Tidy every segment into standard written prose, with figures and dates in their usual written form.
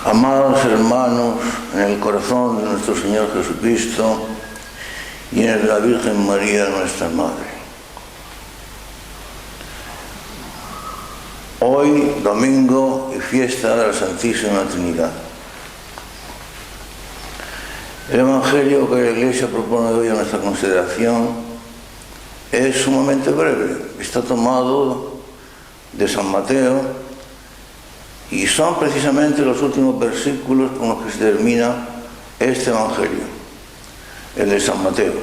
Amados hermanos, en el corazón de nuestro Señor Jesucristo y en el de la Virgen María, nuestra Madre. Hoy, domingo y fiesta de la Santísima Trinidad. El Evangelio que la Iglesia propone hoy a nuestra consideración es sumamente breve. Está tomado de San Mateo y son precisamente los últimos versículos con los que se termina este Evangelio, el de San Mateo.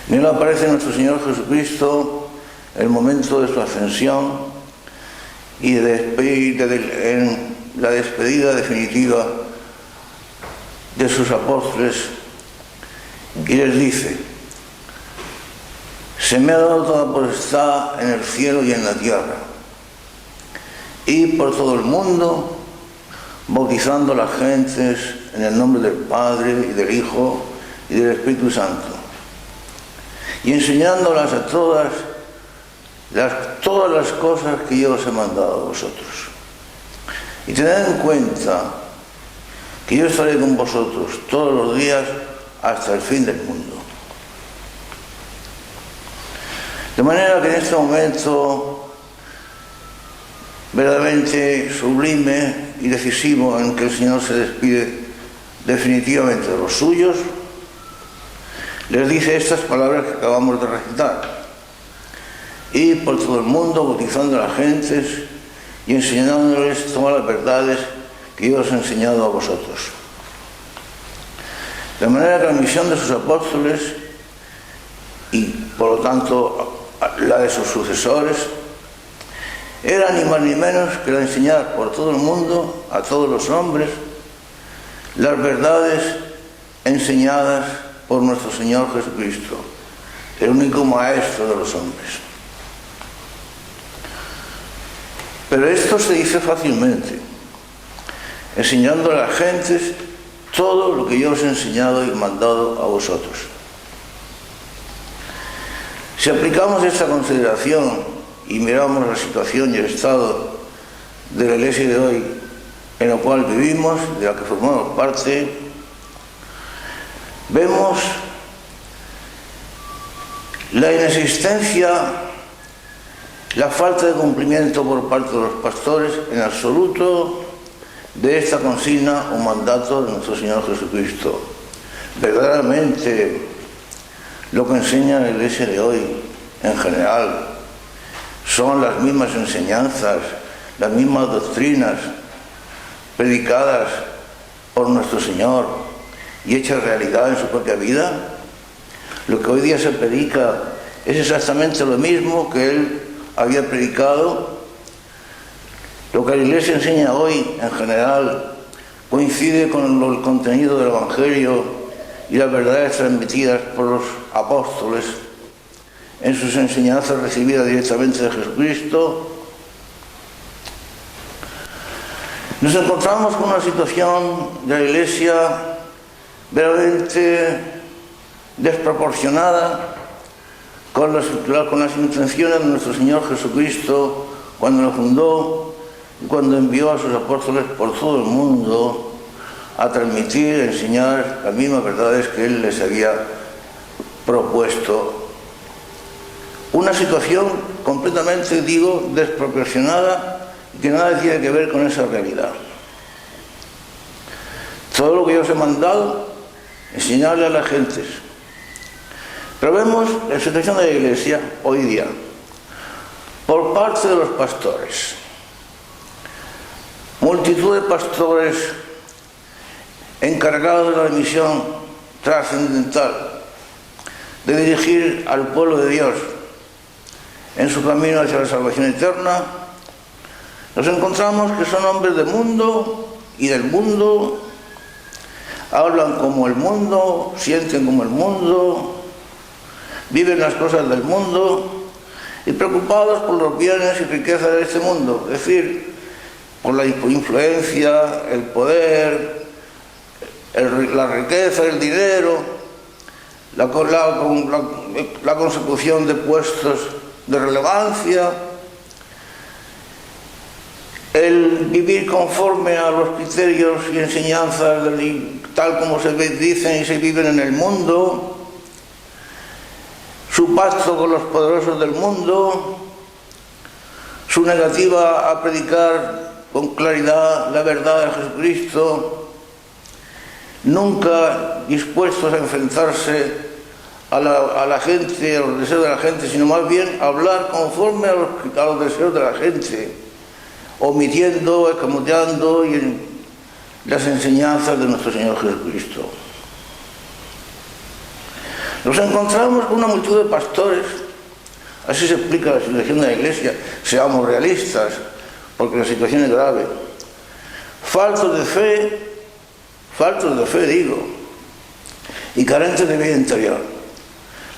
En él aparece nuestro Señor Jesucristo en el momento de su ascensión y en la despedida definitiva de sus apóstoles, y les dice: se me ha dado toda potestad en el cielo y en la tierra. Ir por todo el mundo, bautizando a las gentes en el nombre del Padre y del Hijo y del Espíritu Santo, y enseñándolas a todas las cosas que yo os he mandado a vosotros. Y tened en cuenta que yo estaré con vosotros todos los días hasta el fin del mundo. De manera que en este momento verdaderamente sublime y decisivo en que el Señor se despide definitivamente de los suyos, les dice estas palabras que acabamos de recitar: ir por todo el mundo bautizando a las gentes y enseñándoles todas las verdades que yo os he enseñado a vosotros. De manera que la misión de sus apóstoles, y por lo tanto la de sus sucesores, era ni más ni menos que la de enseñar por todo el mundo a todos los hombres las verdades enseñadas por nuestro Señor Jesucristo, el único maestro de los hombres. Pero esto se dice fácilmente, enseñando a las gentes todo lo que yo os he enseñado y mandado a vosotros. Si aplicamos esta consideración y miramos la situación y el estado de la Iglesia de hoy, en la cual vivimos, de la que formamos parte, vemos la inexistencia, la falta de cumplimiento por parte de los pastores en absoluto de esta consigna o mandato de nuestro Señor Jesucristo. Verdaderamente, lo que enseña la Iglesia de hoy, en general, son las mismas enseñanzas, las mismas doctrinas predicadas por nuestro Señor y hechas realidad en su propia vida. Lo que hoy día se predica es exactamente lo mismo que Él había predicado. Lo que la Iglesia enseña hoy, en general, coincide con el contenido del Evangelio y las verdades transmitidas por los apóstoles en sus enseñanzas recibidas directamente de Jesucristo. Nos encontramos con una situación de la Iglesia verdaderamente desproporcionada con las intenciones de nuestro Señor Jesucristo cuando lo fundó y cuando envió a sus apóstoles por todo el mundo a transmitir, a enseñar las mismas verdades que Él les había propuesto. Una situación completamente, desproporcionada y que nada tiene que ver con esa realidad. Todo lo que yo os he mandado, enseñarle a las gentes. Pero vemos la situación de la Iglesia hoy día, por parte de los pastores. Multitud de pastores encargados de la misión trascendental de dirigir al pueblo de Dios en su camino hacia la salvación eterna. Nos encontramos que son hombres del mundo y del mundo, hablan como el mundo, sienten como el mundo, viven las cosas del mundo y preocupados por los bienes y riquezas de este mundo, es decir, por la influencia, el poder, la riqueza, el dinero, la consecución de puestos de relevancia, el vivir conforme a los criterios y enseñanzas tal como se dicen y se viven en el mundo, su pacto con los poderosos del mundo, su negativa a predicar con claridad la verdad de Jesucristo, nunca dispuestos a enfrentarse a la gente, a los deseos de la gente, sino más bien hablar conforme a los deseos de la gente, omitiendo, escamoteando las enseñanzas de nuestro Señor Jesucristo. Nos encontramos con una multitud de pastores, así se explica la situación de la Iglesia, seamos realistas, porque la situación es grave, faltos de fe digo, y carentes de vida interior.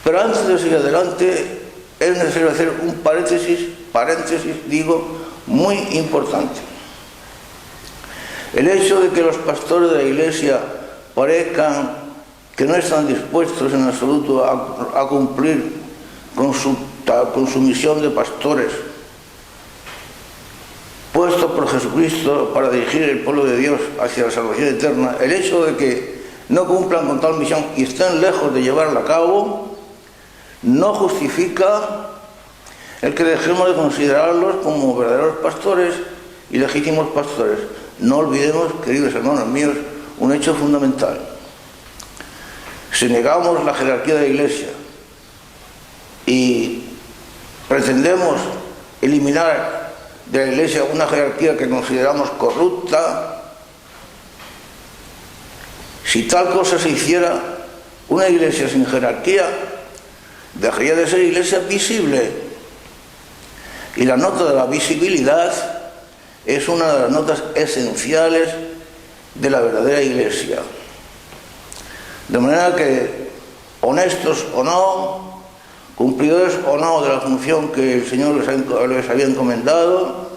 Pero antes de seguir adelante, es necesario hacer un paréntesis digo, muy importante. El hecho de que los pastores de la Iglesia parezcan que no están dispuestos en absoluto a cumplir con su misión de pastores, puestos por Jesucristo para dirigir el pueblo de Dios hacia la salvación eterna, el hecho de que no cumplan con tal misión y estén lejos de llevarla a cabo, no justifica el que dejemos de considerarlos como verdaderos pastores y legítimos pastores. No olvidemos, queridos hermanos míos, un hecho fundamental. Si negamos la jerarquía de la Iglesia y pretendemos eliminar de la Iglesia una jerarquía que consideramos corrupta, si tal cosa se hiciera, una Iglesia sin jerarquía dejaría de ser Iglesia visible. Y la nota de la visibilidad es una de las notas esenciales de la verdadera Iglesia. De manera que, honestos o no, cumplidores o no de la función que el Señor les había encomendado,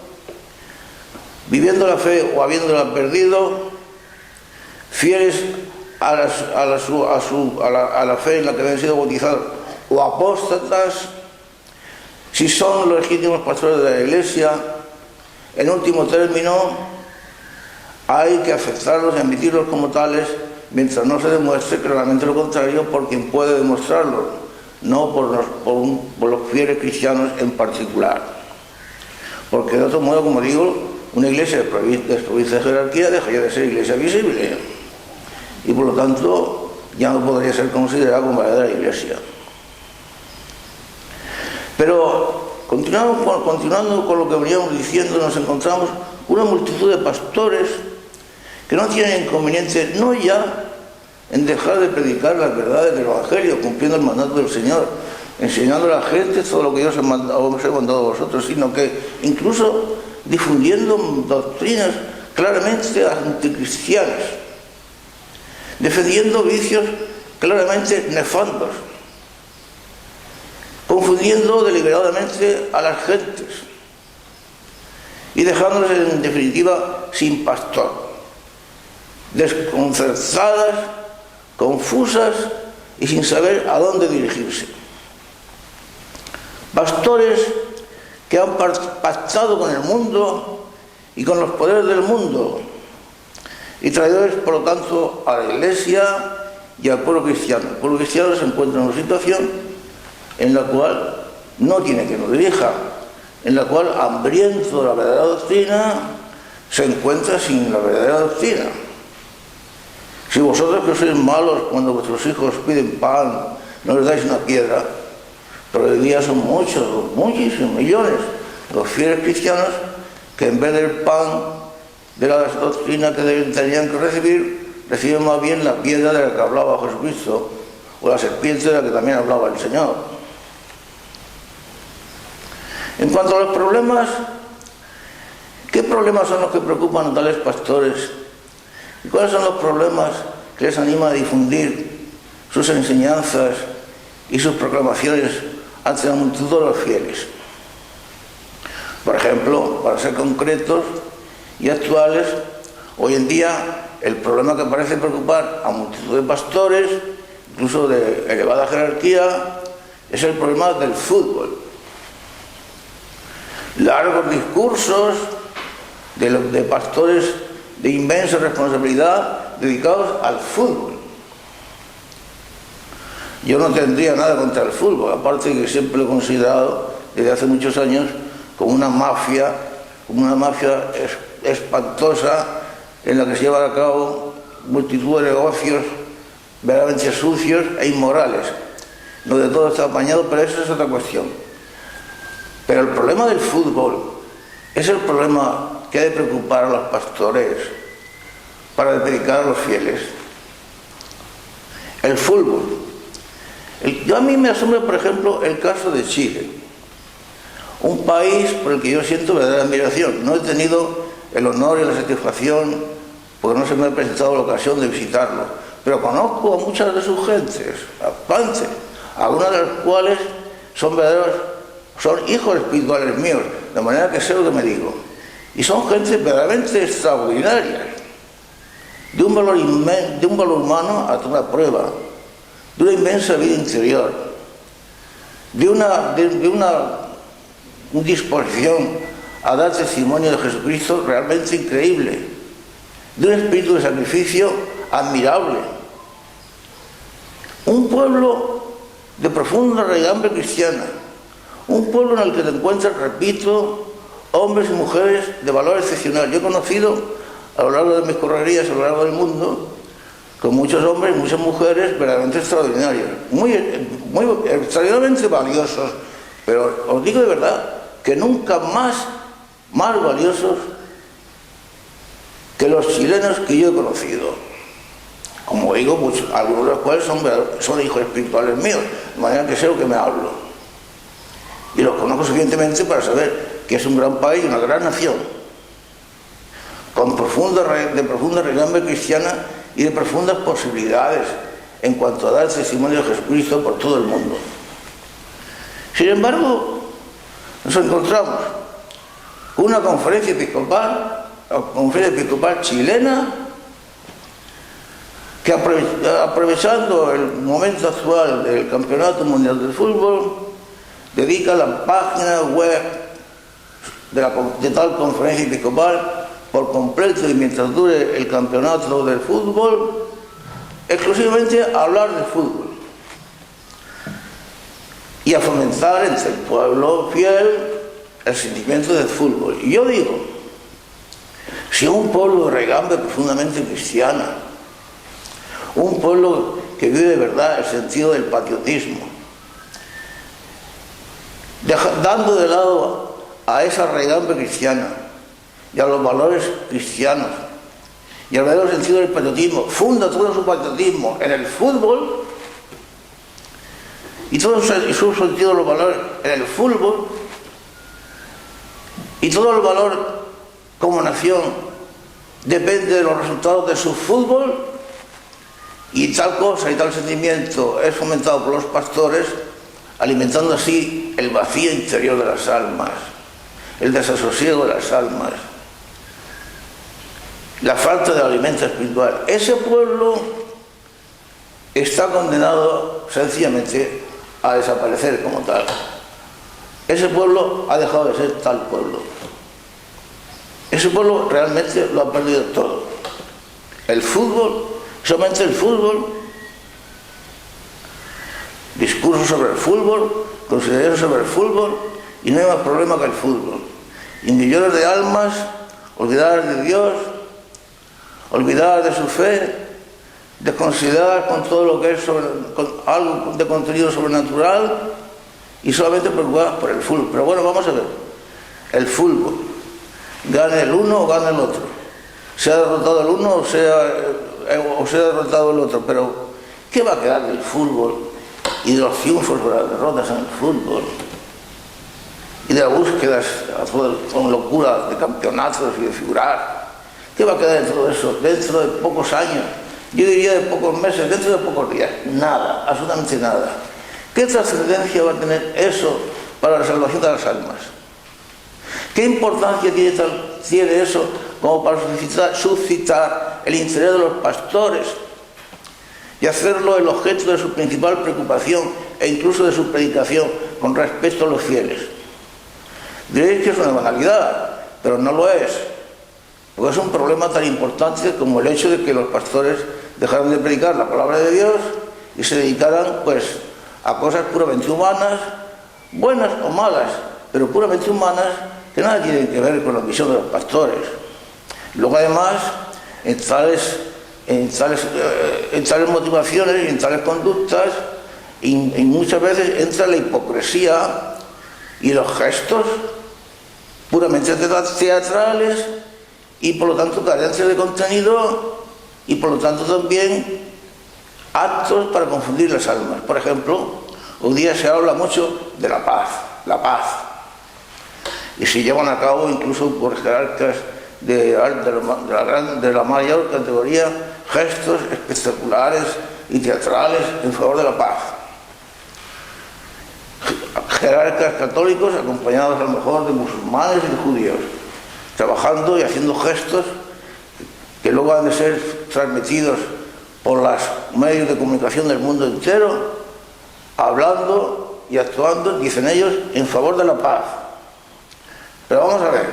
viviendo la fe o habiéndola perdido, fieles a la fe en la que habían sido bautizados o apóstatas, si son los legítimos pastores de la Iglesia, en último término, hay que aceptarlos y admitirlos como tales mientras no se demuestre claramente lo contrario por quien puede demostrarlo, no por los fieles cristianos en particular. Porque de otro modo, como digo, una iglesia desprovista de jerarquía dejaría de ser iglesia visible y por lo tanto ya no podría ser considerada como verdadera iglesia. Pero continuando con lo que veníamos diciendo, nos encontramos una multitud de pastores que no tienen inconveniente no ya en dejar de predicar las verdades del Evangelio, cumpliendo el mandato del Señor, enseñando a la gente todo lo que Dios os ha mandado a vosotros, sino que incluso difundiendo doctrinas claramente anticristianas, defendiendo vicios claramente nefandos, confundiendo deliberadamente a las gentes y dejándoles en definitiva sin pastor, desconcertadas, confusas y sin saber a dónde dirigirse. Pastores que han pactado con el mundo y con los poderes del mundo y traidores por lo tanto a la Iglesia y al pueblo cristiano. El pueblo cristiano se encuentra en una situación en la cual no tiene que nos dirija, en la cual, hambriento de la verdadera doctrina, se encuentra sin la verdadera doctrina. Si vosotros que sois malos cuando vuestros hijos piden pan, no les dais una piedra, pero hoy día son muchísimos millones los fieles cristianos que en vez del pan de la doctrina que tenían que recibir, reciben más bien la piedra de la que hablaba Jesucristo o la serpiente de la que también hablaba el Señor. En cuanto a los problemas, ¿qué problemas son los que preocupan a tales pastores? ¿Y cuáles son los problemas que les anima a difundir sus enseñanzas y sus proclamaciones ante la multitud de los fieles? Por ejemplo, para ser concretos y actuales, hoy en día el problema que parece preocupar a multitud de pastores, incluso de elevada jerarquía, es el problema del fútbol. Largos discursos de pastores de inmensa responsabilidad dedicados al fútbol. Yo no tendría nada contra el fútbol, aparte de que siempre lo he considerado desde hace muchos años como una mafia espantosa en la que se llevan a cabo multitud de negocios verdaderamente sucios e inmorales. No de todo está apañado, pero esa es otra cuestión. Pero el problema del fútbol es el problema que ha de preocupar a los pastores para predicar a los fieles. El fútbol. A mí me asombra, por ejemplo, el caso de Chile, un país por el que yo siento verdadera admiración. No he tenido el honor y la satisfacción, porque no se me ha presentado la ocasión de visitarlo, pero conozco a muchas de sus gentes, algunas de las cuales son hijos espirituales míos, de manera que sé lo que me digo. Y son gentes verdaderamente extraordinarias, de un valor humano a toda prueba, de una inmensa vida interior, de una disposición a dar testimonio de Jesucristo realmente increíble, de un espíritu de sacrificio admirable. Un pueblo de profunda raigambre cristiana, un pueblo en el que te encuentras, repito, hombres y mujeres de valor excepcional. Yo he conocido a lo largo de mis correrías a lo largo del mundo con muchos hombres y muchas mujeres verdaderamente extraordinarios, muy extraordinariamente valiosos, pero os digo de verdad que nunca más valiosos que los chilenos que yo he conocido. Como digo, algunos de los cuales son hijos espirituales míos, de manera que sé lo que me hablo. Y los conozco suficientemente para saber que es un gran país, una gran nación, con profunda raigambre cristiana y de profundas posibilidades en cuanto a dar testimonio de Jesucristo por todo el mundo. Sin embargo, nos encontramos con una conferencia episcopal chilena, que aprovechando el momento actual del Campeonato Mundial del Fútbol, dedica la página web de tal conferencia episcopal por completo, y mientras dure el campeonato del fútbol, exclusivamente a hablar de fútbol y a fomentar entre el pueblo fiel el sentimiento del fútbol. Y yo digo, si un pueblo de raigambre profundamente cristiana, un pueblo que vive de verdad el sentido del patriotismo, dando de lado a esa raigambre cristiana y a los valores cristianos y al verdadero sentido del patriotismo, funda todo su patriotismo en el fútbol y todo su sentido de los valores en el fútbol, y todo el valor como nación depende de los resultados de su fútbol, y tal cosa y tal sentimiento es fomentado por los pastores, alimentando así el vacío interior de las almas, el desasosiego de las almas, la falta de alimento espiritual. Ese pueblo está condenado sencillamente a desaparecer como tal. Ese pueblo ha dejado de ser tal pueblo. Ese pueblo realmente lo ha perdido todo. El fútbol, solamente el fútbol, discursos sobre el fútbol, consideraciones sobre el fútbol, y no hay más problema que el fútbol. Y millones de almas olvidadas de Dios, olvidadas de su fe, desconsideradas con todo lo que es con algo de contenido sobrenatural, y solamente preocupadas por el fútbol. Pero bueno, vamos a ver, el fútbol, gane el uno o gane el otro, sea derrotado el uno o sea derrotado el otro, pero ¿qué va a quedar del fútbol y de los triunfos o las derrotas en el fútbol y de las búsquedas con locura de campeonatos y de figurar? ¿Qué va a quedar de todo eso dentro de pocos años? Yo diría de pocos meses, dentro de pocos días. Nada, absolutamente nada. ¿Qué trascendencia va a tener eso para la salvación de las almas? ¿Qué importancia tiene eso como para suscitar el interés de los pastores y hacerlo el objeto de su principal preocupación e incluso de su predicación con respecto a los fieles? Diréis que es una banalidad, pero no lo es. porque es un problema tan importante como el hecho de que los pastores dejaran de predicar la palabra de Dios y se dedicaran pues a cosas puramente humanas, buenas o malas, pero puramente humanas, que nada tienen que ver con la misión de los pastores. Luego además, en tales motivaciones y en tales conductas, y muchas veces entra la hipocresía y los gestos puramente teatrales y por lo tanto carencia de contenido y por lo tanto también actos para confundir las almas. Por ejemplo, hoy día se habla mucho de la paz, y se llevan a cabo incluso por jerarcas de la mayor categoría gestos espectaculares y teatrales en favor de la paz. Jerarcas católicos acompañados a lo mejor de musulmanes y de judíos, trabajando y haciendo gestos que luego han de ser transmitidos por los medios de comunicación del mundo entero, hablando y actuando, dicen ellos, en favor de la paz. Pero vamos a ver,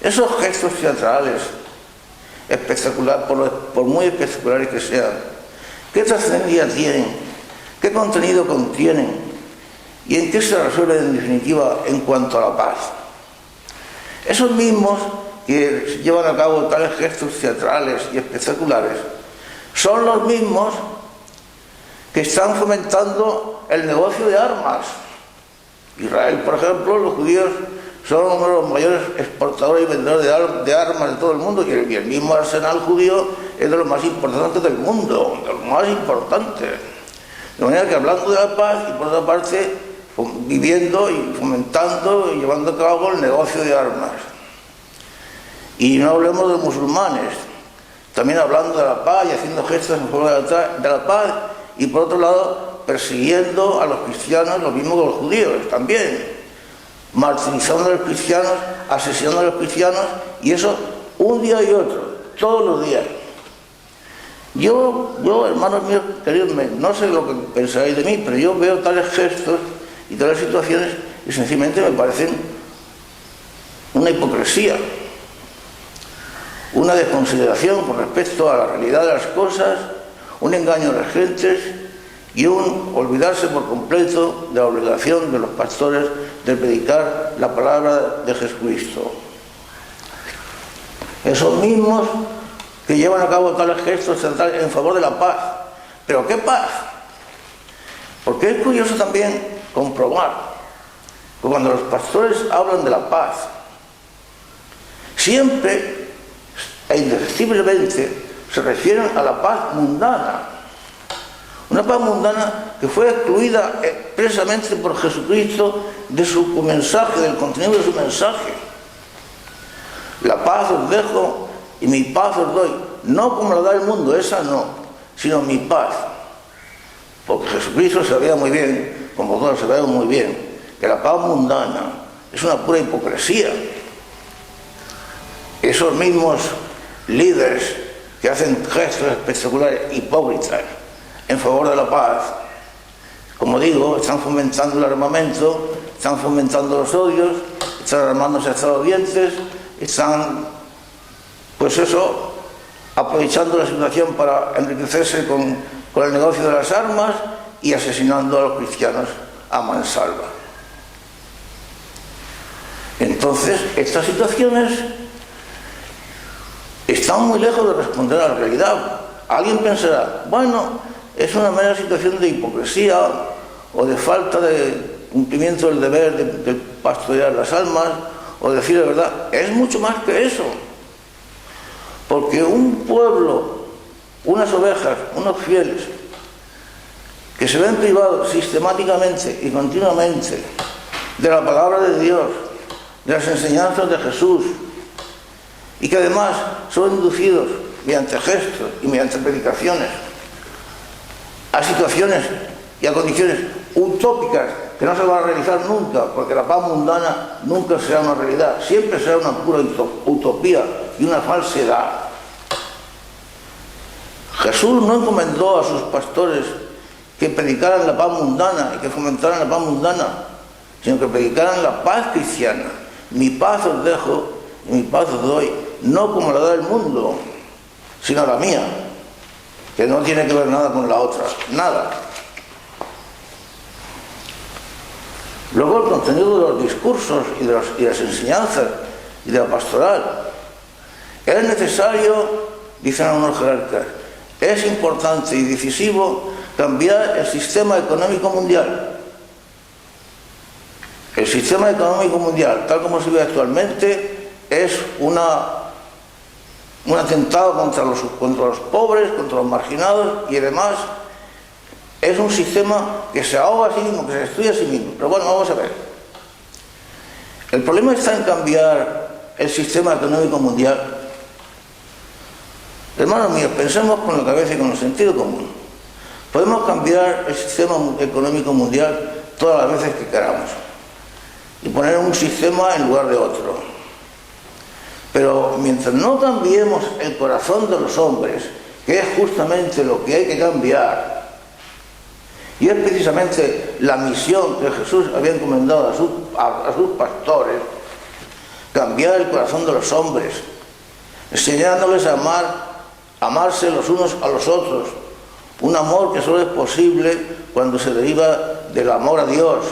esos gestos teatrales espectaculares, por muy espectaculares que sean, ¿qué trascendencia tienen? ¿Qué contenido contienen? ¿Y en qué se resuelve en definitiva en cuanto a la paz? Esos mismos que llevan a cabo tales gestos teatrales y espectaculares son los mismos que están fomentando el negocio de armas. Israel, por ejemplo, los judíos son uno de los mayores exportadores y vendedores de armas de todo el mundo, y el mismo arsenal judío es de los más importantes del mundo, de los más importantes. De manera que hablando de la paz y por otra parte viviendo y fomentando y llevando a cabo el negocio de armas. Y no hablemos de musulmanes, también hablando de la paz y haciendo gestos en favor de la paz, y por otro lado persiguiendo a los cristianos, lo mismo que los judíos también, martirizando a los cristianos, asesinando a los cristianos, y eso un día y otro, todos los días. Yo, hermanos míos queridos, no sé lo que pensáis de mí, pero yo veo tales gestos y tales situaciones y sencillamente me parecen una hipocresía, una desconsideración con respecto a la realidad de las cosas, un engaño a las gentes y un olvidarse por completo de la obligación de los pastores de predicar la palabra de Jesucristo. Esos mismos que llevan a cabo tales gestos en favor de la paz. ¿Pero qué paz? Porque es curioso también comprobar que cuando los pastores hablan de la paz, siempre e indefectiblemente se refieren a la paz mundana. Una paz mundana que fue excluida expresamente por Jesucristo de su mensaje, del contenido de su mensaje. La paz os dejo y mi paz os doy, no como la da el mundo, esa no, sino mi paz. Porque Jesucristo sabía muy bien, como todos sabemos muy bien, que la paz mundana es una pura hipocresía. Esos mismos líderes que hacen gestos espectaculares, hipócritas, en favor de la paz, como digo, están fomentando el armamento, están fomentando los odios, están armándose hasta los dientes, están, pues eso, aprovechando la situación para enriquecerse con el negocio de las armas y asesinando a los cristianos a mansalva. Entonces, estas situaciones están muy lejos de responder a la realidad. Alguien pensará, bueno, es una mera situación de hipocresía o de falta de cumplimiento del deber de pastorear las almas o de decir la verdad. Es mucho más que eso. Porque un pueblo, unas ovejas, unos fieles, que se ven privados sistemáticamente y continuamente de la palabra de Dios, de las enseñanzas de Jesús, y que además son inducidos mediante gestos y mediante predicaciones a situaciones y a condiciones utópicas que no se van a realizar nunca, porque la paz mundana nunca será una realidad, siempre será una pura utopía y una falsedad. Jesús no encomendó a sus pastores que predicaran la paz mundana y que fomentaran la paz mundana, sino que predicaran la paz cristiana. Mi paz os dejo y mi paz os doy. no como la da el mundo, sino la mía, que no tiene que ver nada con la otra, nada. Luego el contenido de los discursos y de las enseñanzas y de la pastoral. Es necesario, dicen algunos jerarcas, es importante y decisivo cambiar el sistema económico mundial. El sistema económico mundial, tal como se ve actualmente, es un atentado contra los pobres, contra los marginados y además es un sistema que se ahoga a sí mismo, que se destruye a sí mismo. Pero bueno, vamos a ver. El problema está en cambiar el sistema económico mundial. Hermanos míos, pensemos con la cabeza y con el sentido común. Podemos cambiar el sistema económico mundial todas las veces que queramos y poner un sistema en lugar de otro. Pero mientras no cambiemos el corazón de los hombres, que es justamente lo que hay que cambiar, y es precisamente la misión que Jesús había encomendado a sus pastores, cambiar el corazón de los hombres, enseñándoles a amarse los unos a los otros, un amor que solo es posible cuando se deriva del amor a Dios.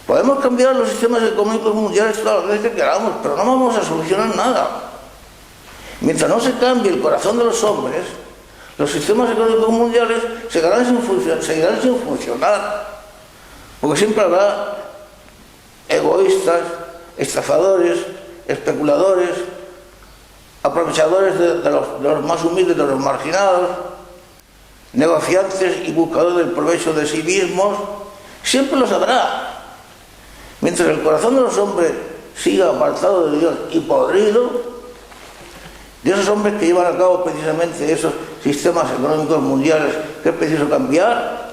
Podemos cambiar los sistemas económicos mundiales todas las veces que queramos, pero no vamos a solucionar nada. Mientras no se cambie el corazón de los hombres, los sistemas económicos mundiales seguirán sin funcionar, porque siempre habrá egoístas, estafadores, especuladores, aprovechadores de los más humildes, de los marginados, negociantes y buscadores del provecho de sí mismos. Siempre los habrá. Mientras el corazón de los hombres siga apartado de Dios y podrido, de esos hombres que llevan a cabo precisamente esos sistemas económicos mundiales que es preciso cambiar,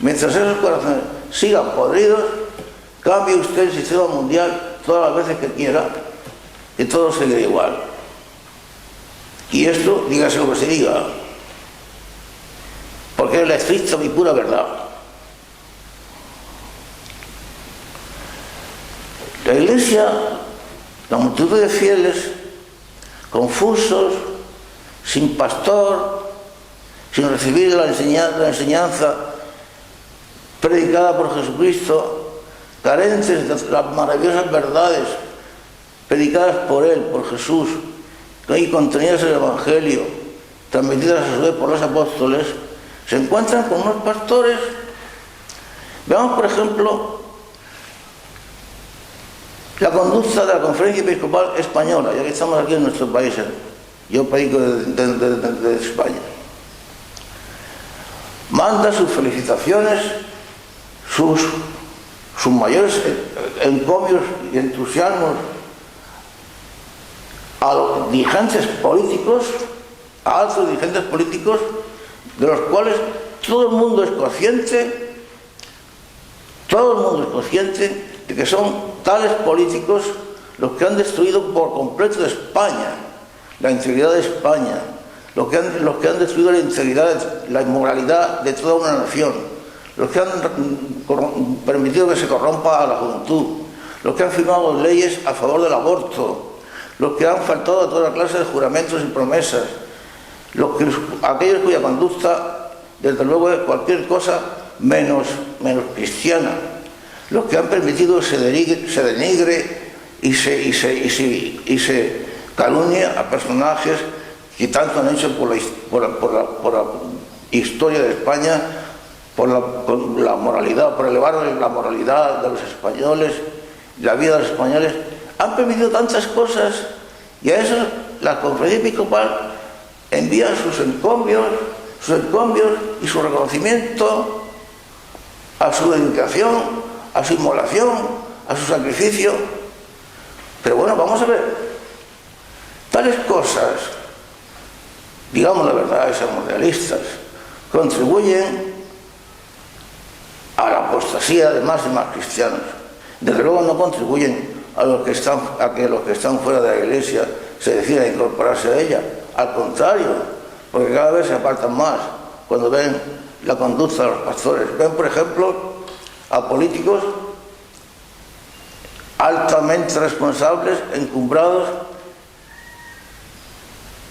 mientras esos corazones sigan podridos, cambie usted el sistema mundial todas las veces que quiera y todo seguirá igual. Y esto, dígase lo que se diga, porque es la estricta y pura verdad. La Iglesia, la multitud de fieles, confusos, sin pastor, sin recibir la enseñanza predicada por Jesucristo, carentes de las maravillosas verdades predicadas por Él, por Jesús, y contenidas en el Evangelio, transmitidas a su vez por los apóstoles, se encuentran con unos pastores. Veamos, por ejemplo, la conducta de la Conferencia Episcopal Española, ya que estamos aquí en nuestro país. Yo predico desde España. Manda sus felicitaciones, sus mayores encomios y entusiasmos a los dirigentes políticos, a altos dirigentes políticos, de los cuales todo el mundo es consciente de que son tales políticos los que han destruido por completo España, la integridad de España, los que han destruido la integridad, la inmoralidad de toda una nación, los que han permitido que se corrompa a la juventud, los que han firmado leyes a favor del aborto, los que han faltado a toda clase de juramentos y promesas, aquellos cuya conducta, desde luego, es cualquier cosa menos cristiana, los que han permitido que se denigre y se calunie a personajes que tanto han hecho por la historia de España, por la moralidad, por elevar la moralidad de los españoles, la vida de los españoles. Han permitido tantas cosas y a eso la Conferencia Episcopal envía sus encomios y su reconocimiento a su dedicación, a su inmolación, a su sacrificio. Pero bueno, vamos a ver, tales cosas, digamos la verdad, seamos realistas, contribuyen a la apostasía de más y más cristianos. Desde luego no contribuyen a que los que están fuera de la Iglesia se decidan incorporarse a ella. Al contrario, porque cada vez se apartan más cuando ven la conducta de los pastores. Ven, por ejemplo, a políticos altamente responsables, encumbrados,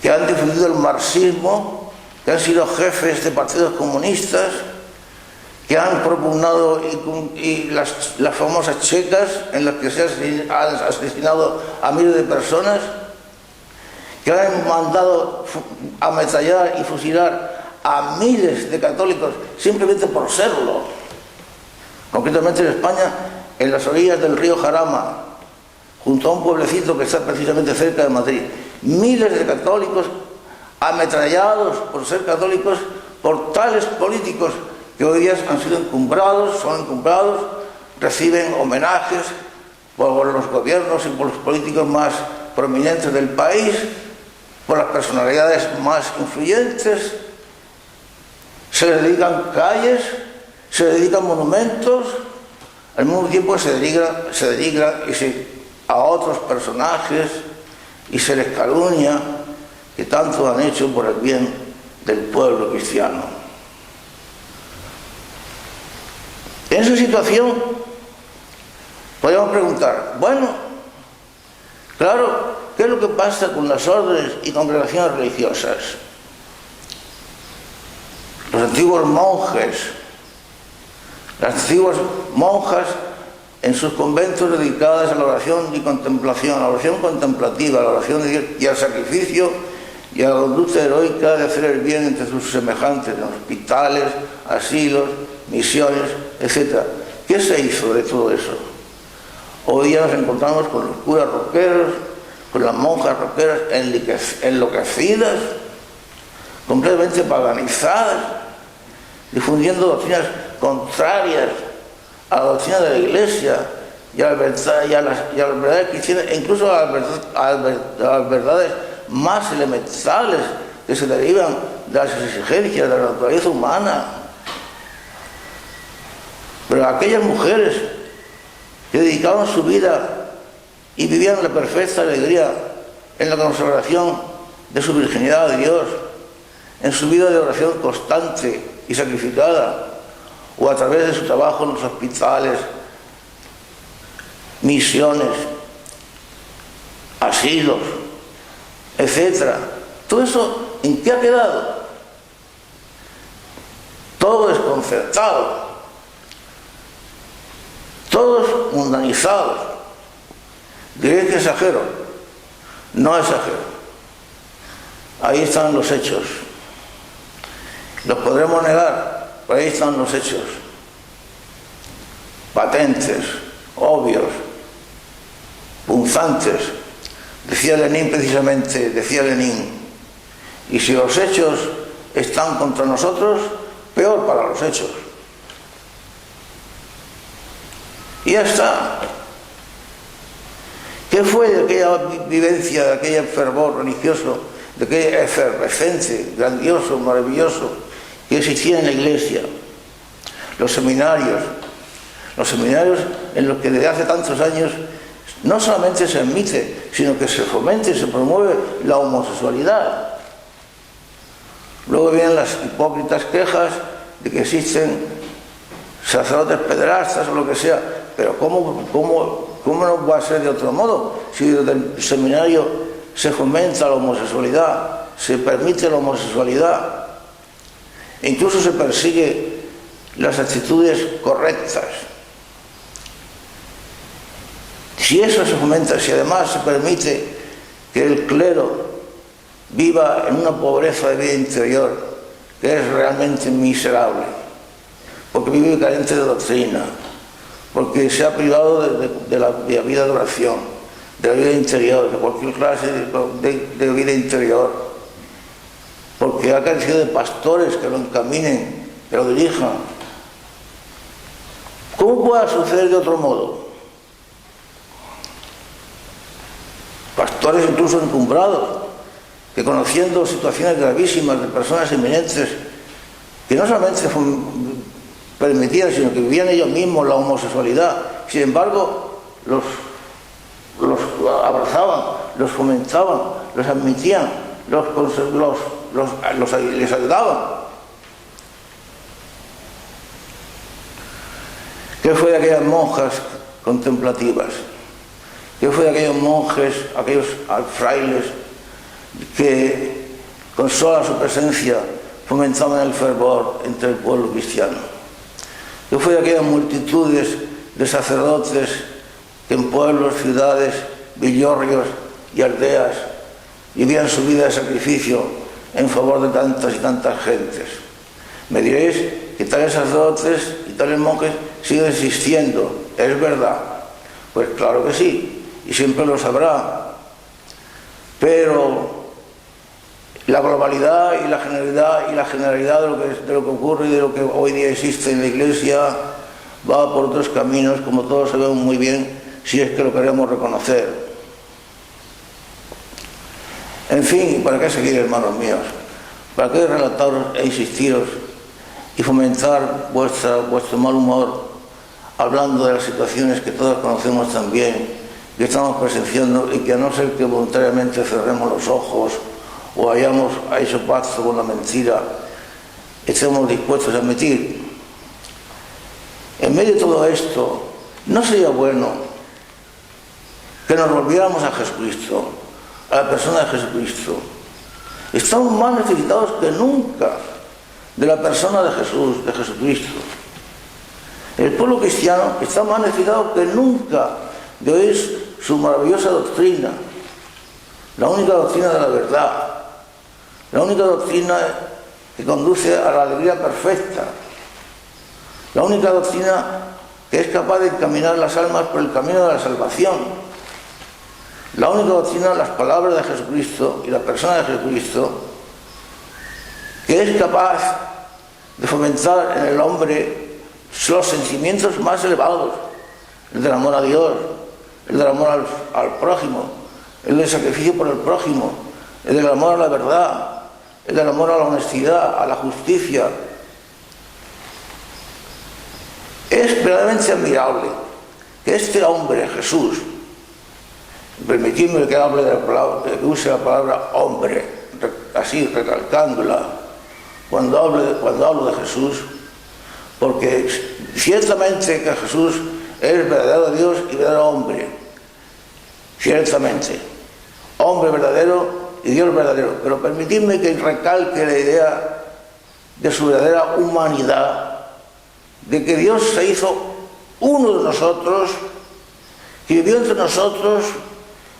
que han difundido el marxismo, que han sido jefes de partidos comunistas, que han propugnado las famosas checas en las que se han asesinado a miles de personas, que han mandado ametrallar y fusilar a miles de católicos simplemente por serlo. Concretamente en España, en las orillas del río Jarama, junto a un pueblecito que está precisamente cerca de Madrid, miles de católicos ametrallados por ser católicos por tales políticos que hoy día han sido encumbrados, son encumbrados, reciben homenajes por los gobiernos y por los políticos más prominentes del país, por las personalidades más influyentes. Se les dedican calles, se les dedican monumentos, al mismo tiempo se denigra a otros personajes y se les calumnia que tanto han hecho por el bien del pueblo cristiano. En esa situación podríamos preguntar, bueno, claro, ¿qué es lo que pasa con las órdenes y congregaciones religiosas? Los antiguos monjes, las antiguas monjas en sus conventos dedicadas a la oración y contemplación, a la oración contemplativa, a la oración de Dios y al sacrificio y a la conducta heroica de hacer el bien entre sus semejantes en hospitales, asilos, misiones, etc. ¿Qué se hizo de todo eso? Hoy día nos encontramos con los curas roqueros, con las monjas roqueras enloquecidas, completamente paganizadas, difundiendo doctrinas contrarias a la doctrina de la Iglesia y a las verdades cristianas, e incluso a las verdades más elementales que se derivan de las exigencias de la naturaleza humana. Pero aquellas mujeres que dedicaban su vida y vivían la perfecta alegría en la consagración de su virginidad a Dios, en su vida de oración constante y sacrificada, o a través de su trabajo en los hospitales, misiones, asilos, etc. Todo eso, ¿en qué ha quedado? Todo desconcertado, todos mundanizados. Diréis que exagero. No exagero. Ahí están los hechos. Los podremos negar, pero ahí están los hechos. Patentes, obvios, punzantes. Decía Lenin precisamente, y si los hechos están contra nosotros, peor para los hechos. Y ya está. ¿Qué fue de aquella vivencia, de aquel fervor religioso, de aquel efervescente, grandioso, maravilloso que existía en la Iglesia? Los seminarios en los que desde hace tantos años no solamente se admite, sino que se fomenta y se promueve la homosexualidad. Luego vienen las hipócritas quejas de que existen sacerdotes pederastas o lo que sea, pero ¿cómo no va a ser de otro modo? Si desde el seminario se fomenta la homosexualidad, se permite la homosexualidad, e incluso se persigue las actitudes correctas. Si eso se fomenta, si además se permite que el clero viva en una pobreza de vida interior que es realmente miserable, porque vive carente de doctrina, porque se ha privado de la vida de oración, de la vida interior, de cualquier clase de vida interior, porque ha carecido de pastores que lo encaminen, que lo dirijan. ¿Cómo puede suceder de otro modo? Pastores incluso encumbrados, que conociendo situaciones gravísimas de personas eminentes, que no solamente permitían, sino que vivían ellos mismos la homosexualidad, sin embargo los abrazaban, los fomentaban, los admitían, les ayudaban. ¿Qué fue de aquellas monjas contemplativas? ¿Qué fue de aquellos monjes, aquellos frailes que con sola su presencia fomentaban el fervor entre el pueblo cristiano? ¿Qué fue de aquellas multitudes de sacerdotes que en pueblos, ciudades, villorrios y aldeas vivían su vida de sacrificio en favor de tantas y tantas gentes? Me diréis que tales sacerdotes y tales monjes siguen existiendo. ¿Es verdad? Pues claro que sí, y siempre lo sabrá. Pero la globalidad y la generalidad de lo que ocurre y de lo que hoy día existe en la Iglesia va por otros caminos, como todos sabemos muy bien, si es que lo queremos reconocer. En fin, ¿para qué seguir, hermanos míos? ¿Para qué relataros e insistiros y fomentar vuestro mal humor hablando de las situaciones que todos conocemos tan bien, que estamos presenciando y que a no ser que voluntariamente cerremos los ojos o hayamos hecho pacto con la mentira, estemos dispuestos a admitir? En medio de todo esto, ¿no sería bueno que nos volviéramos a Jesucristo, a la persona de Jesucristo? Estamos más necesitados que nunca de la persona de Jesús, de Jesucristo. El pueblo cristiano está más necesitado que nunca de oír su maravillosa doctrina, la única doctrina de la verdad, la única doctrina que conduce a la alegría perfecta, la única doctrina que es capaz de encaminar las almas por el camino de la salvación, la única doctrina, las palabras de Jesucristo y la persona de Jesucristo, que es capaz de fomentar en el hombre los sentimientos más elevados, el del amor a Dios, el del amor al prójimo, el del sacrificio por el prójimo, el del amor a la verdad, el del amor a la honestidad, a la justicia. Es verdaderamente admirable que este hombre, Jesús, permitidme que hable de la palabra, que use la palabra hombre, así recalcándola, cuando hablo de Jesús, porque ciertamente que Jesús es verdadero Dios y verdadero hombre, ciertamente, hombre verdadero y Dios verdadero, pero permitidme que recalque la idea de su verdadera humanidad, de que Dios se hizo uno de nosotros, que vivió entre nosotros,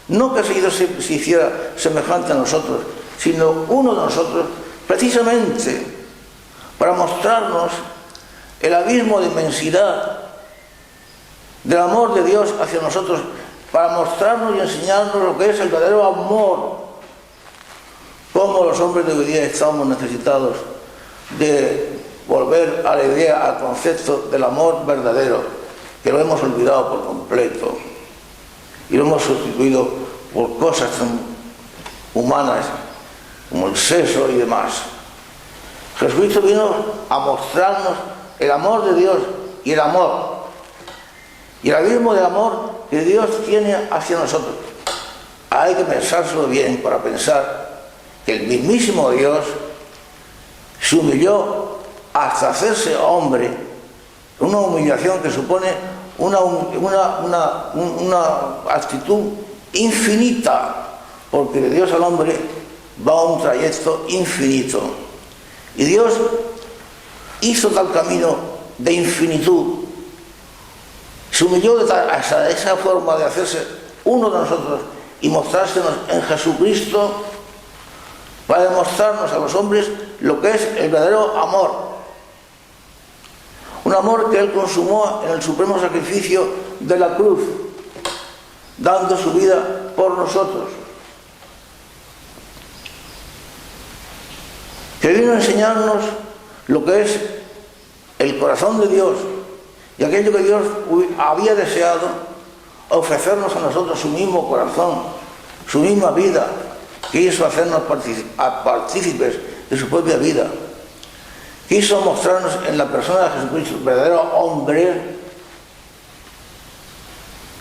no que se hiciera semejante a nosotros, sino uno de nosotros, precisamente para mostrarnos el abismo de inmensidad del amor de Dios hacia nosotros, para mostrarnos y enseñarnos lo que es el verdadero amor, cómo los hombres de hoy día estamos necesitados de volver a la idea, al concepto del amor verdadero, que lo hemos olvidado por completo y lo hemos sustituido por cosas tan humanas como el sexo y demás. Jesucristo vino a mostrarnos el amor de Dios y el amor y el abismo del amor que Dios tiene hacia nosotros. Hay que pensárselo bien para pensar que el mismísimo Dios se humilló hasta hacerse hombre, una humillación que supone una actitud infinita, porque de Dios al hombre va un trayecto infinito. Y Dios hizo tal camino de infinitud, se humilló hasta esa forma de hacerse uno de nosotros y mostrársenos en Jesucristo para demostrarnos a los hombres lo que es el verdadero amor. Un amor que Él consumó en el supremo sacrificio de la cruz, dando su vida por nosotros. Que vino a enseñarnos lo que es el corazón de Dios y aquello que Dios había deseado, ofrecernos a nosotros su mismo corazón, su misma vida, quiso hacernos partícipes de su propia vida, quiso mostrarnos en la persona de Jesucristo, verdadero hombre,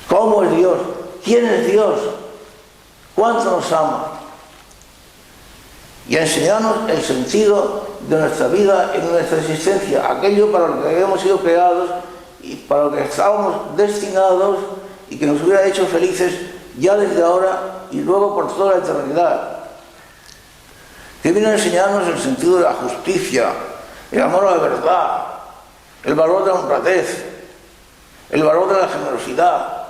cómo es Dios, quién es Dios, cuánto nos ama, y a enseñarnos el sentido de nuestra vida y de nuestra existencia, aquello para lo que habíamos sido creados y para lo que estábamos destinados y que nos hubiera hecho felices ya desde ahora y luego por toda la eternidad, que viene a enseñarnos el sentido de la justicia, el amor a la verdad, el valor de la honradez, el valor de la generosidad,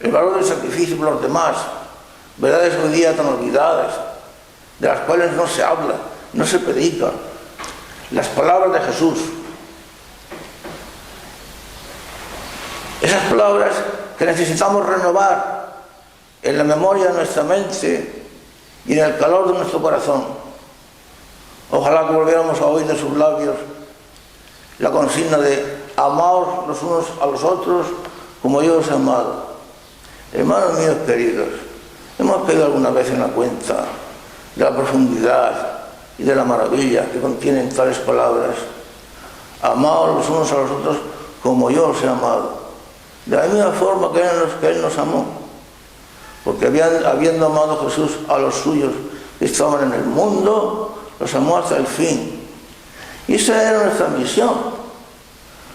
el valor del sacrificio por los demás, verdades hoy día tan olvidadas, de las cuales no se habla, no se predica. Las palabras de Jesús, esas palabras que necesitamos renovar en la memoria de nuestra mente y en el calor de nuestro corazón. Ojalá que volviéramos a oír de sus labios la consigna de amaos los unos a los otros como yo os he amado. Hermanos míos queridos, hemos caído alguna vez en la cuenta de la profundidad y de la maravilla que contienen tales palabras. Amaos los unos a los otros como yo os he amado. De la misma forma que Él nos amó. Porque habiendo amado Jesús a los suyos que estaban en el mundo, los amó hasta el fin. Y esa era nuestra misión,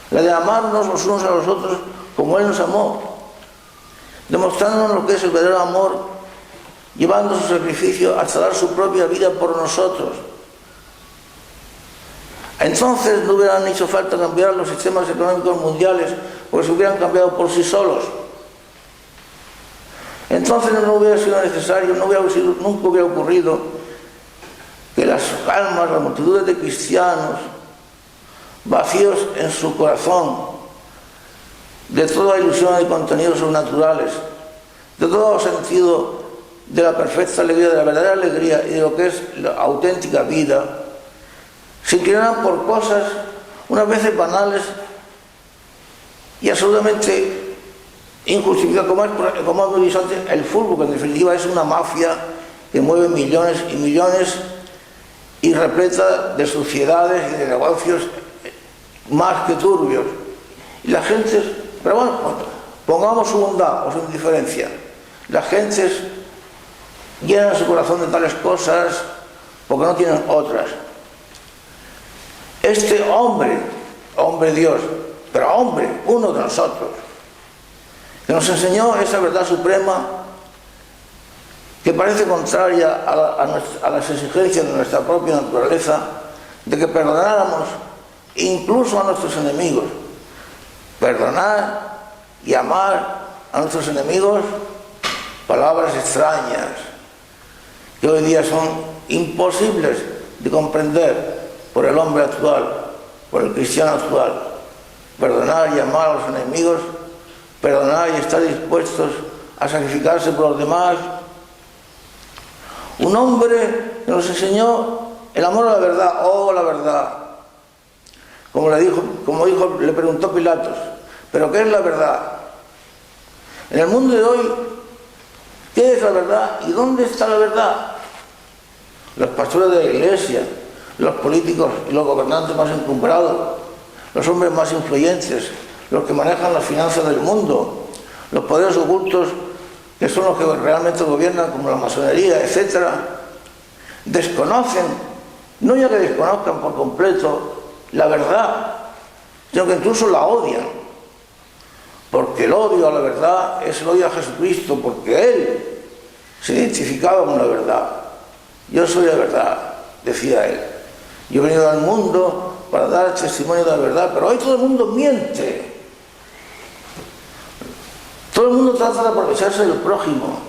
la de amarnos los unos a los otros como Él nos amó, demostrándonos lo que es el verdadero amor, llevando su sacrificio hasta dar su propia vida por nosotros. Entonces no hubieran hecho falta cambiar los sistemas económicos mundiales, porque se hubieran cambiado por sí solos. Entonces no hubiera sido necesario, nunca hubiera ocurrido que las almas, las multitudes de cristianos, vacíos en su corazón de toda ilusión y contenidos sobrenaturales, de todo sentido de la perfecta alegría, de la verdadera alegría y de lo que es la auténtica vida, se inclinaran por cosas unas veces banales y absolutamente injustificadas, como hemos dicho antes, el fútbol, que en definitiva es una mafia que mueve millones y millones y repleta de suciedades y de negocios más que turbios. Y las gentes, pero bueno, pongamos su bondad o su indiferencia, las gentes llenan su corazón de tales cosas porque no tienen otras. Este hombre Dios, pero hombre, uno de nosotros, que nos enseñó esa verdad suprema que parece contraria a las exigencias de nuestra propia naturaleza, de que perdonáramos incluso a nuestros enemigos. Perdonar y amar a nuestros enemigos, palabras extrañas que hoy día son imposibles de comprender por el hombre actual, por el cristiano actual. Perdonar y amar a los enemigos, perdonar y estar dispuestos a sacrificarse por los demás. Un hombre que nos enseñó el amor a la verdad, la verdad. Como le preguntó Pilatos, ¿pero qué es la verdad? En el mundo de hoy, ¿qué es la verdad y dónde está la verdad? Los pastores de la iglesia, los políticos y los gobernantes más encumbrados, los hombres más influyentes, los que manejan las finanzas del mundo, los poderes ocultos que son los que realmente gobiernan, como la masonería, etc., desconocen, no ya que desconozcan por completo la verdad, sino que incluso la odian, porque el odio a la verdad es el odio a Jesucristo, porque Él se identificaba con la verdad. Yo soy la verdad, decía Él. Yo he venido al mundo para dar testimonio de la verdad, pero hoy todo el mundo miente. Todo el mundo trata de aprovecharse del prójimo.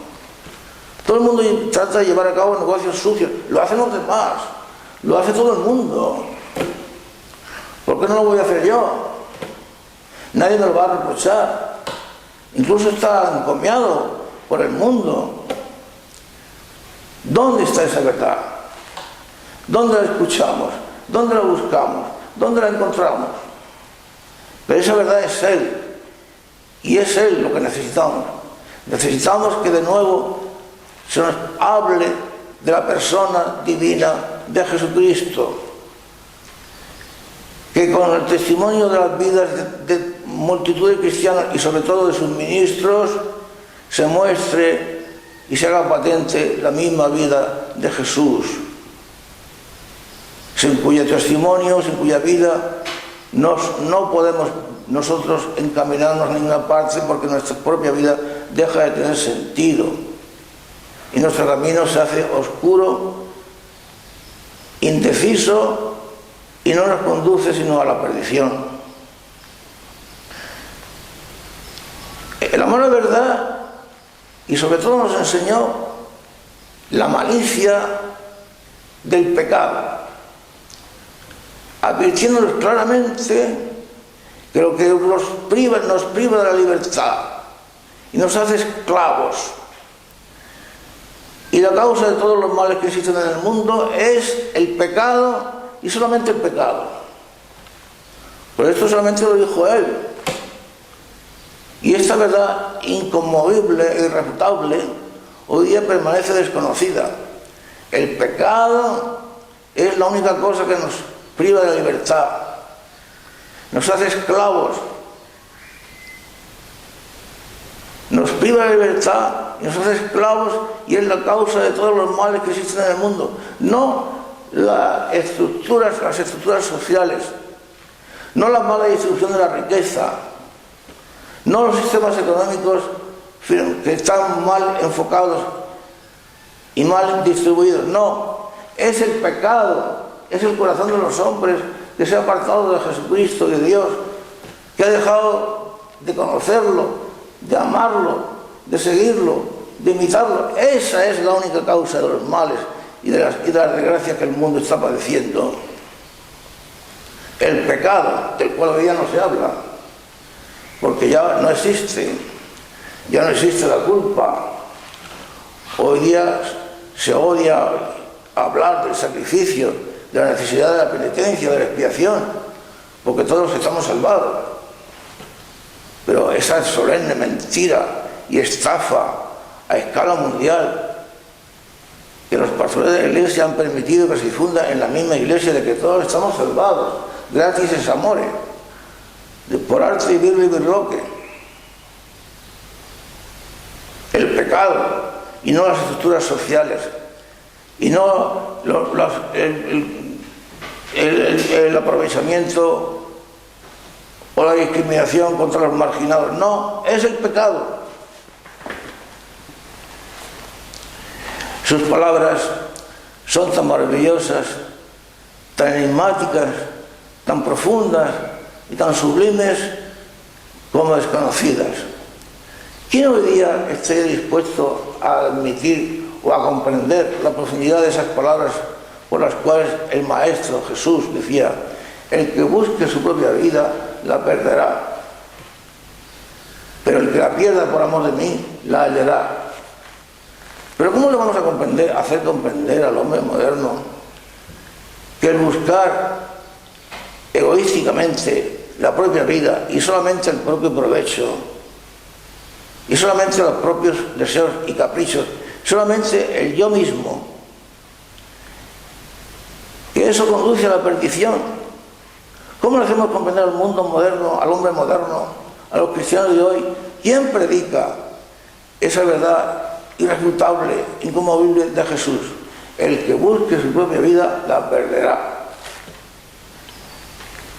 Todo el mundo trata de llevar a cabo negocios sucios. Lo hacen los demás. Lo hace todo el mundo. ¿Por qué no lo voy a hacer yo? Nadie me lo va a reprochar. Incluso está encomiado por el mundo. ¿Dónde está esa verdad? ¿Dónde la escuchamos? ¿Dónde la buscamos? ¿Dónde la encontramos? Pero esa verdad es Él. Y es Él lo que necesitamos. Necesitamos que de nuevo se nos hable de la persona divina de Jesucristo, que con el testimonio de las vidas de multitud de cristianos y sobre todo de sus ministros se muestre y se haga patente la misma vida de Jesús, sin cuyo testimonio, sin cuya vida no podemos nosotros encaminarnos a ninguna parte, porque nuestra propia vida deja de tener sentido. y nuestro camino se hace oscuro, indeciso y no nos conduce sino a la perdición. El amor a la verdad, y sobre todo nos enseñó la malicia del pecado, advirtiéndonos claramente que lo que nos priva de la libertad y nos hace esclavos. Y la causa de todos los males que existen en el mundo es el pecado y solamente el pecado. Por esto solamente lo dijo él. Y esta verdad inconmovible e irrefutable hoy día permanece desconocida. El pecado es la única cosa que nos priva de la libertad, nos hace esclavos, nos priva de la libertad y nos hace esclavos, y es la causa de todos los males que existen en el mundo. No las estructuras sociales, no la mala distribución de la riqueza, no los sistemas económicos que están mal enfocados y mal distribuidos. No, es el pecado, es el corazón de los hombres que se ha apartado de Jesucristo y de Dios, que ha dejado de conocerlo, de amarlo, de seguirlo, de imitarlo. Esa es la única causa de los males y de las desgracias que el mundo está padeciendo. El pecado, del cual hoy día no se habla, porque ya no existe la culpa. Hoy día se odia hablar del sacrificio, de la necesidad de la penitencia, de la expiación, porque todos estamos salvados. Pero esa solemne mentira y estafa a escala mundial que los pastores de la Iglesia han permitido que se difunda en la misma Iglesia, de que todos estamos salvados, gratis es amore, por arte y virgo y birloque. El pecado y no las estructuras sociales y no el aprovechamiento o la discriminación contra los marginados. No, es el pecado. Sus palabras son tan maravillosas, tan enigmáticas, tan profundas y tan sublimes como desconocidas. ¿Quién hoy día esté dispuesto a admitir o a comprender la profundidad de esas palabras por las cuales el Maestro Jesús decía: el que busque su propia vida la perderá, pero el que la pierda por amor de mí la hallará? Pero ¿cómo le vamos a hacer comprender al hombre moderno que el buscar egoísticamente la propia vida y solamente el propio provecho y solamente los propios deseos y caprichos, solamente el yo mismo, que eso conduce a la perdición? ¿Cómo le hacemos comprender al mundo moderno, al hombre moderno, a los cristianos de hoy? ¿Quién predica esa verdad irrefutable, inconmovible de Jesús? El que busque su propia vida la perderá.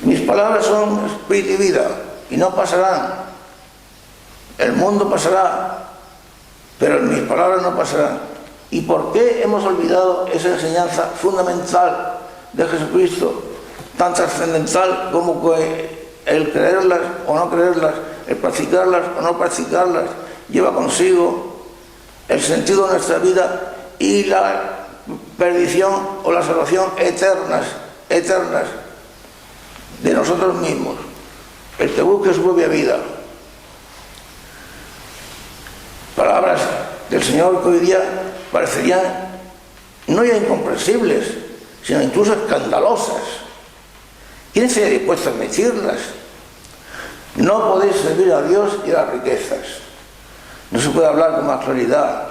Mis palabras son espíritu y vida y no pasarán. El mundo pasará, pero mis palabras no pasarán. ¿Y por qué hemos olvidado esa enseñanza fundamental de Jesucristo, tan trascendental como que el creerlas o no creerlas, el practicarlas o no practicarlas, lleva consigo el sentido de nuestra vida y la perdición o la salvación eternas de nosotros mismos? El que busque su propia vida. Palabras del Señor que hoy día parecerían no ya incomprensibles, sino incluso escandalosas. ¿Quién estaría dispuesto a admitirlas? No podéis servir a Dios y a las riquezas. No se puede hablar con más claridad.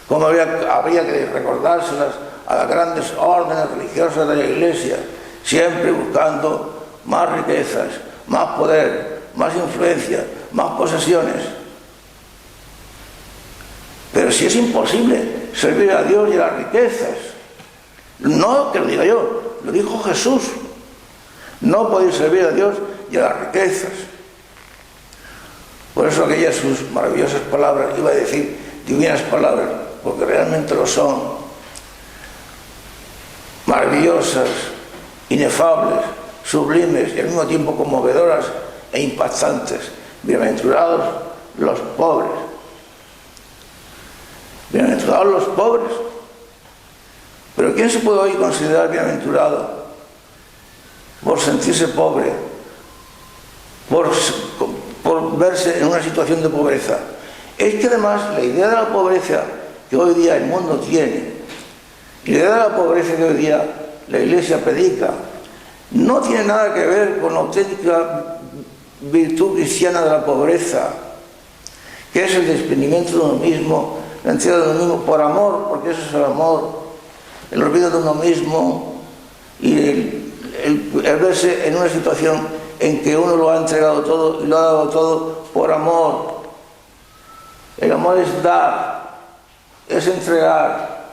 Como habría que recordárselas a las grandes órdenes religiosas de la Iglesia, siempre buscando más riquezas, más poder, más influencia, más posesiones. Pero si es imposible servir a Dios y a las riquezas, no que lo diga yo, lo dijo Jesús: no podéis servir a Dios y a las riquezas. Por eso aquellas sus maravillosas palabras, iba a decir divinas palabras: porque realmente lo son, maravillosas, inefables, sublimes y al mismo tiempo conmovedoras e impactantes. Bienaventurados los pobres. Bienaventurados los pobres. Pero ¿quién se puede hoy considerar bienaventurado por sentirse pobre, por verse en una situación de pobreza? Es que además la idea de la pobreza que hoy día el mundo tiene, y la idea de la pobreza que hoy día la Iglesia predica, no tiene nada que ver con la auténtica virtud cristiana de la pobreza, que es el desprendimiento de uno mismo, la entrega de uno mismo por amor, porque eso es el amor, el olvido de uno mismo y el verse en una situación en que uno lo ha entregado todo y lo ha dado todo por amor. El amor es dar, es entregar,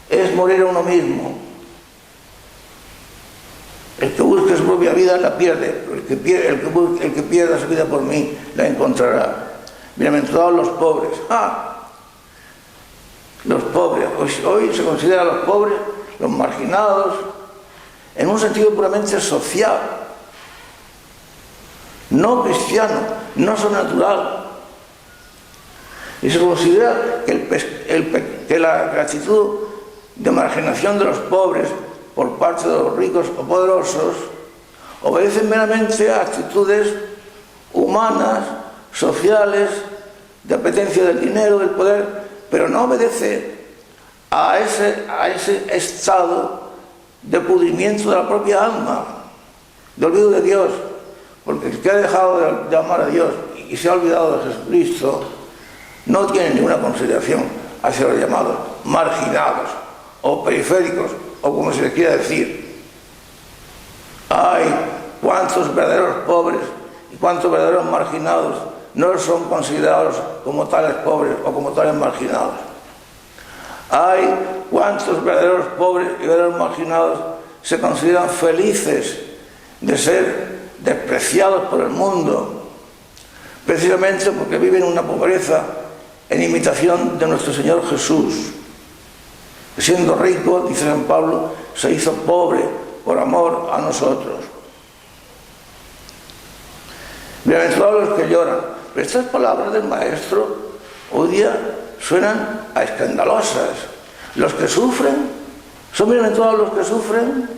es morir a uno mismo. El que busque su propia vida la pierde, el que pierda su vida por mí la encontrará. Bienaventurados los pobres. Los pobres. Hoy se considera a los pobres, los marginados, en un sentido puramente social, no cristiano, no sobrenatural. Y se considera que la actitud de marginación de los pobres por parte de los ricos o poderosos obedecen meramente a actitudes humanas, sociales, de apetencia del dinero, del poder, pero no obedece a ese estado de pudrimiento de la propia alma, de olvido de Dios, porque el que ha dejado de amar a Dios y se ha olvidado de Jesucristo no tiene ninguna consideración hacia los llamados marginados o periféricos, o como se les quiera decir. ¡Ay! Cuántos verdaderos pobres y cuántos verdaderos marginados no son considerados como tales pobres o como tales marginados. ¡Ay! Cuántos verdaderos pobres y verdaderos marginados se consideran felices de ser despreciados por el mundo, precisamente porque viven una pobreza en imitación de nuestro Señor Jesús. Siendo rico, dice San Pablo, se hizo pobre por amor a nosotros. Bienaventurados los que lloran. Pero estas palabras del Maestro hoy día suenan a escandalosas. Los que sufren, son bienaventurados los que sufren,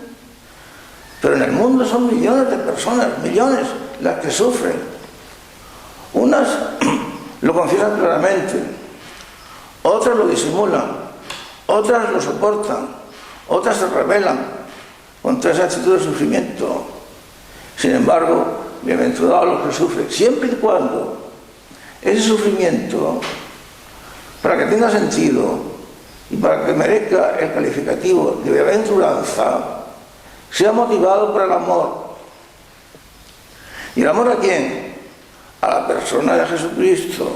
pero en el mundo son millones de personas, millones las que sufren. Unas lo confiesan claramente, otras lo disimulan, otras lo soportan, otras se rebelan contra esa actitud de sufrimiento. Sin embargo, bienaventurados los que sufren, siempre y cuando ese sufrimiento, para que tenga sentido y para que merezca el calificativo de bienaventuranza, sea motivado por el amor. ¿Y el amor a quién? A la persona de Jesucristo,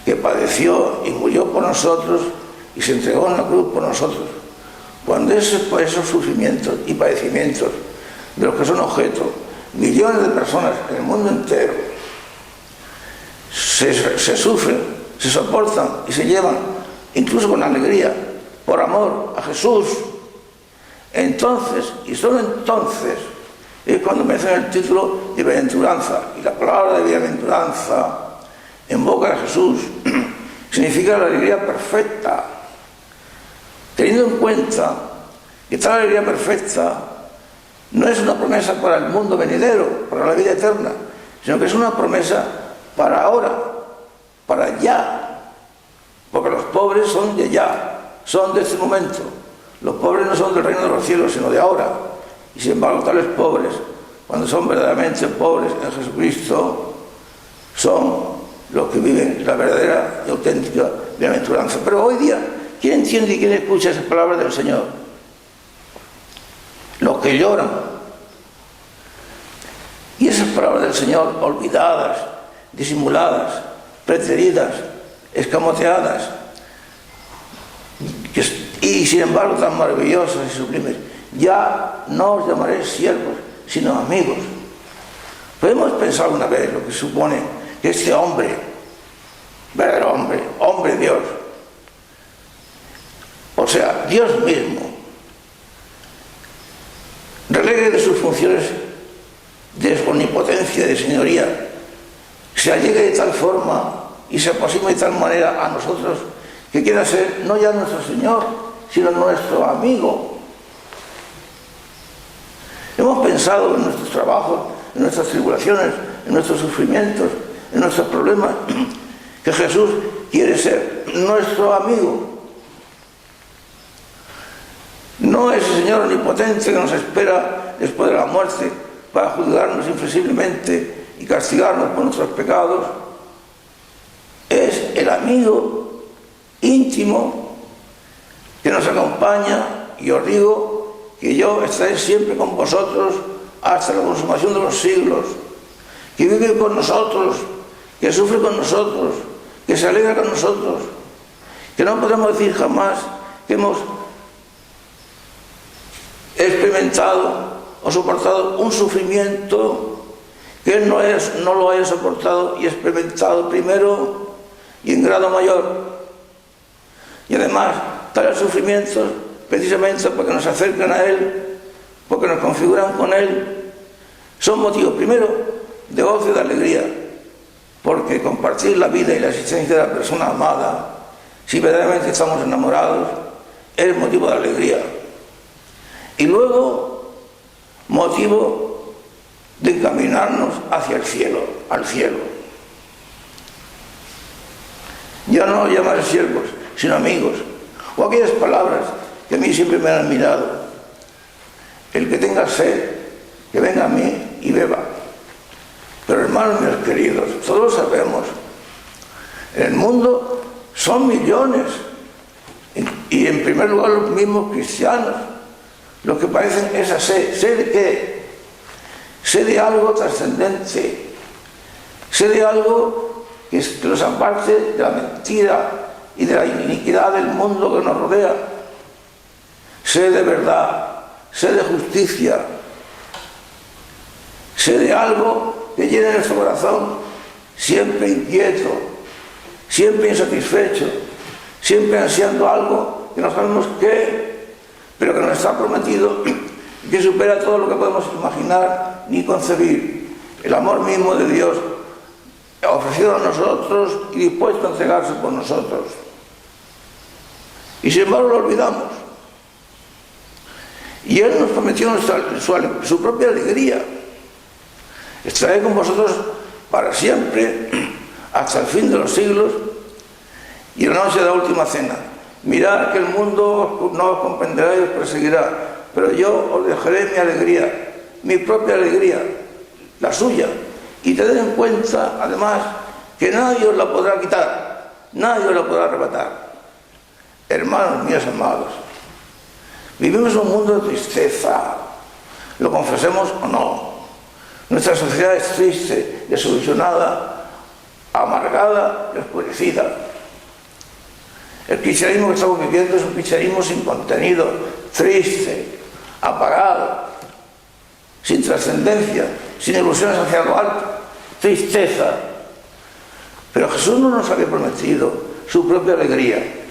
que padeció y murió por nosotros y se entregó en la cruz por nosotros. Cuando esos sufrimientos y padecimientos de los que son objeto millones de personas en el mundo entero se sufren, se soportan y se llevan, incluso con alegría, por amor a Jesús, entonces, y solo entonces, es cuando merecen el título de bienaventuranza. Y la palabra de bienaventuranza en boca de Jesús significa la alegría perfecta, teniendo en cuenta que tal alegría perfecta no es una promesa para el mundo venidero, para la vida eterna, sino que es una promesa para ahora, para ya, porque los pobres son de ya, son de este momento. Los pobres no son del reino de los cielos, sino de ahora. Y sin embargo, tales pobres, cuando son verdaderamente pobres en Jesucristo, son los que viven la verdadera y auténtica bienaventuranza. Pero hoy día, ¿quién entiende y quién escucha esas palabras del Señor? Los que lloran. Y esas palabras del Señor, olvidadas, disimuladas, preteridas, escamoteadas, y sin embargo tan maravillosas y sublimes: ya no os llamaré siervos, sino amigos. Podemos pensar una vez lo que supone que este hombre, verdadero hombre, hombre Dios, o sea, Dios mismo, relegue de sus funciones de omnipotencia, de señoría, se allegue de tal forma y se aproxime de tal manera a nosotros que quiera ser no ya nuestro Señor, sino nuestro amigo. Hemos pensado en nuestros trabajos, en nuestras tribulaciones, en nuestros sufrimientos, en nuestros problemas, que Jesús quiere ser nuestro amigo. No ese Señor omnipotente que nos espera después de la muerte para juzgarnos inflexiblemente y castigarnos por nuestros pecados. Es el amigo íntimo que nos acompaña, y os digo que yo estaré siempre con vosotros hasta la consumación de los siglos, que vive con nosotros, que sufre con nosotros, que se alegra con nosotros, que no podemos decir jamás que hemos experimentado o soportado un sufrimiento que Él no lo haya soportado y experimentado primero y en grado mayor. Y además, tales sufrimientos, precisamente porque nos acercan a Él, porque nos configuran con Él, son motivos primero de gozo y de alegría, porque compartir la vida y la existencia de la persona amada, si verdaderamente estamos enamorados, es motivo de alegría. Y luego, motivo de encaminarnos hacia el cielo, al cielo. Ya no llamar siervos, sino amigos, o aquellas palabras que a mí siempre me han admirado. El que tenga sed, que venga a mí y beba. Pero hermanos míos queridos, todos sabemos, en el mundo son millones, y en primer lugar los mismos cristianos, los que padecen esa sed. ¿Sed de qué? Sed de algo trascendente, sed de algo que los aparte de la mentira y de la iniquidad del mundo que nos rodea. Sed de verdad, sed de justicia, sed de algo que llene nuestro corazón, siempre inquieto, siempre insatisfecho, siempre ansiando algo que no sabemos qué, pero que nos está prometido, que supera todo lo que podemos imaginar ni concebir. El amor mismo de Dios ofrecido a nosotros y dispuesto a entregarse por nosotros. Y sin embargo lo olvidamos. Y Él nos prometió su propia alegría. Estaré con vosotros para siempre, hasta el fin de los siglos. Y en la noche de la última cena: mirad que el mundo no os comprenderá y os perseguirá, pero yo os dejaré mi alegría, mi propia alegría, la suya. Y tened en cuenta, además, que nadie os la podrá quitar, nadie os la podrá arrebatar. Hermanos míos amados, vivimos en un mundo de tristeza, lo confesemos o no. Nuestra sociedad es triste, desilusionada, amargada y oscurecida. El cristianismo que estamos viviendo es un cristianismo sin contenido, triste, apagado, sin trascendencia, sin ilusiones hacia lo alto, tristeza. Pero Jesús no nos había prometido su propia alegría.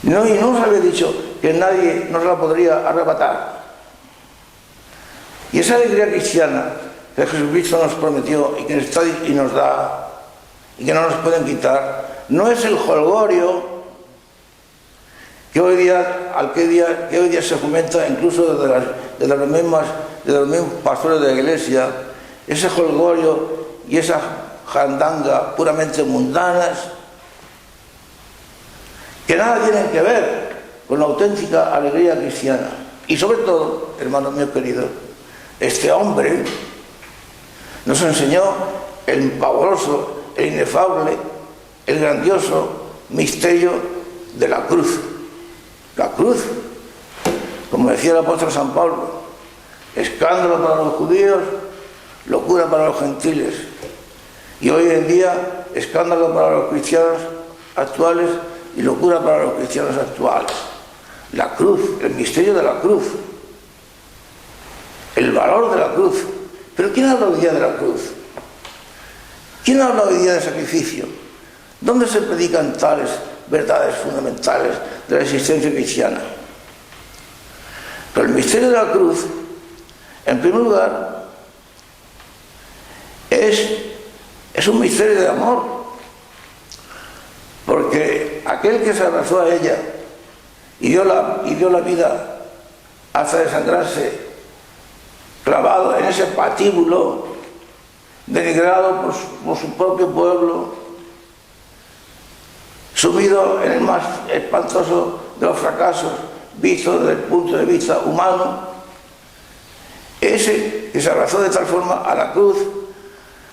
No, y no nos había dicho que nadie nos la podría arrebatar. Y esa alegría cristiana que Jesucristo nos prometió y que está y nos da, y que no nos pueden quitar, no es el jolgorio que hoy día se fomenta incluso desde los mismos pastores de la Iglesia, ese jolgorio y esa jandanga puramente mundanas, que nada tienen que ver con la auténtica alegría cristiana. Y sobre todo, hermanos míos queridos, este hombre nos enseñó el pavoroso, el inefable, el grandioso misterio de la cruz. La cruz, como decía el apóstol San Pablo, escándalo para los judíos, locura para los gentiles. Y hoy en día, escándalo para los cristianos actuales y locura para los cristianos actuales. La cruz, el misterio de la cruz, el valor de la cruz. Pero ¿quién habla hoy día de la cruz? ¿Quién habla hoy día de sacrificio? ¿Dónde se predican tales verdades fundamentales de la existencia cristiana. Pero el misterio de la cruz, en primer lugar, es un misterio de amor, porque aquel que se abrazó a ella y dio la vida hasta desangrarse, clavado en ese patíbulo, denigrado por su propio pueblo, sumido en el más espantoso de los fracasos, visto desde el punto de vista humano, ese que se abrazó de tal forma a la cruz,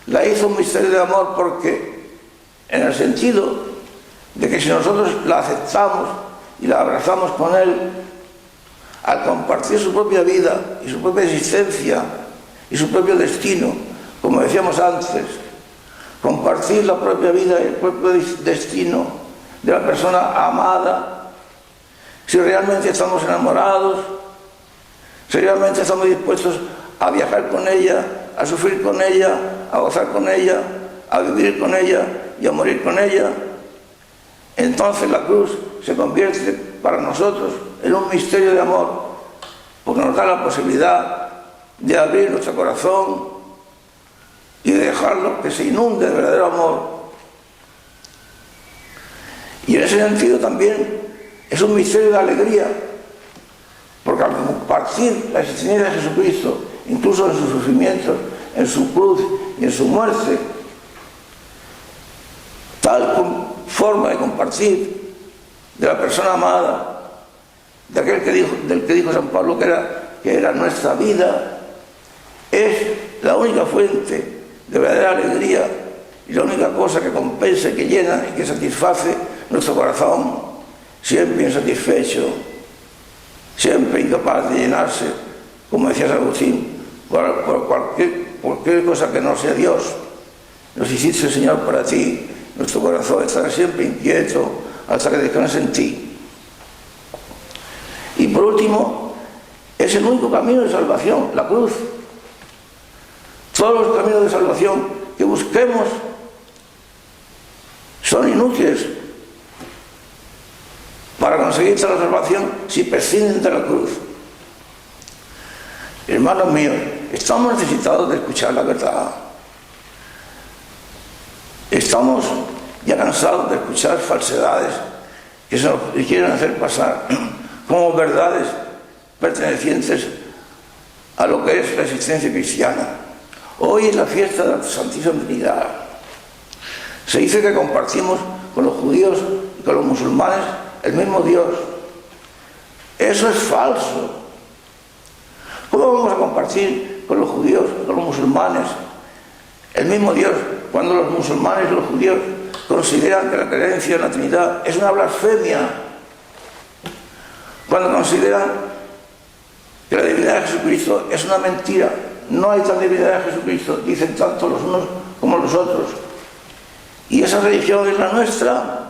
la hizo un misterio de amor, porque en el sentido de que si nosotros la aceptamos y la abrazamos con él, al compartir su propia vida y su propia existencia y su propio destino, como decíamos antes, compartir la propia vida y el propio destino de la persona amada, si realmente estamos enamorados, si realmente estamos dispuestos a viajar con ella, a sufrir con ella, a gozar con ella, a vivir con ella y a morir con ella, entonces la cruz se convierte para nosotros en un misterio de amor, porque nos da la posibilidad de abrir nuestro corazón y de dejarlo que se inunde de verdadero amor. Y en ese sentido también es un misterio de alegría, porque al compartir la existencia de Jesucristo, incluso en sus sufrimientos, en su cruz y en su muerte, tal forma de compartir de la persona amada, de del que dijo San Pablo que era nuestra vida, es la única fuente de verdadera alegría y la única cosa que compensa, que llena y que satisface nuestro corazón, siempre insatisfecho, siempre incapaz de llenarse, como decía San Agustín, por cualquier cosa que no sea Dios. Nos hiciste, Señor, para ti. Nuestro corazón estará siempre inquieto hasta que descanse en ti. Y por último, es el único camino de salvación, la cruz. Todos los caminos de salvación que busquemos son inútiles para conseguir la salvación si prescinden de la cruz. Hermanos míos, estamos necesitados de escuchar la verdad. Estamos ya cansados de escuchar falsedades que se nos quieren hacer pasar como verdades pertenecientes a lo que es la existencia cristiana. Hoy es la fiesta de la Santísima Trinidad. Se dice que compartimos con los judíos y con los musulmanes el mismo Dios. Eso es falso. ¿Cómo vamos a compartir con los judíos y con los musulmanes el mismo Dios cuando los musulmanes y los judíos consideran que la creencia en la Trinidad es una blasfemia? Cuando consideran que la divinidad de Jesucristo es una mentira. No hay tal divinidad de Jesucristo, dicen tanto los unos como los otros. Y esa religión es la nuestra.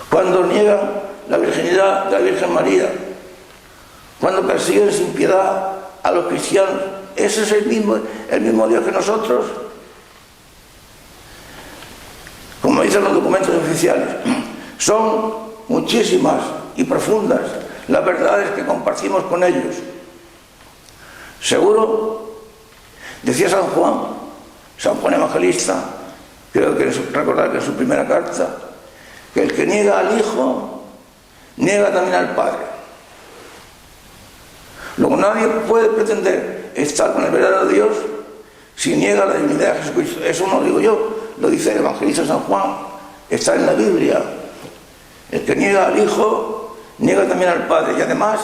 Cuando niegan la virginidad de la Virgen María, cuando persiguen sin piedad a los cristianos, ese es el mismo Dios que nosotros. Como dicen los documentos oficiales, son muchísimas y profundas las verdades que compartimos con ellos. Seguro, decía San Juan Evangelista, creo que recordar que en su primera carta, que el que niega al Hijo, niega también al Padre. Luego nadie puede pretender estar con el verdadero Dios si niega la divinidad de Jesucristo. Eso no lo digo yo, lo dice el evangelista San Juan, está en la Biblia. El que niega al Hijo, niega también al Padre. Y además,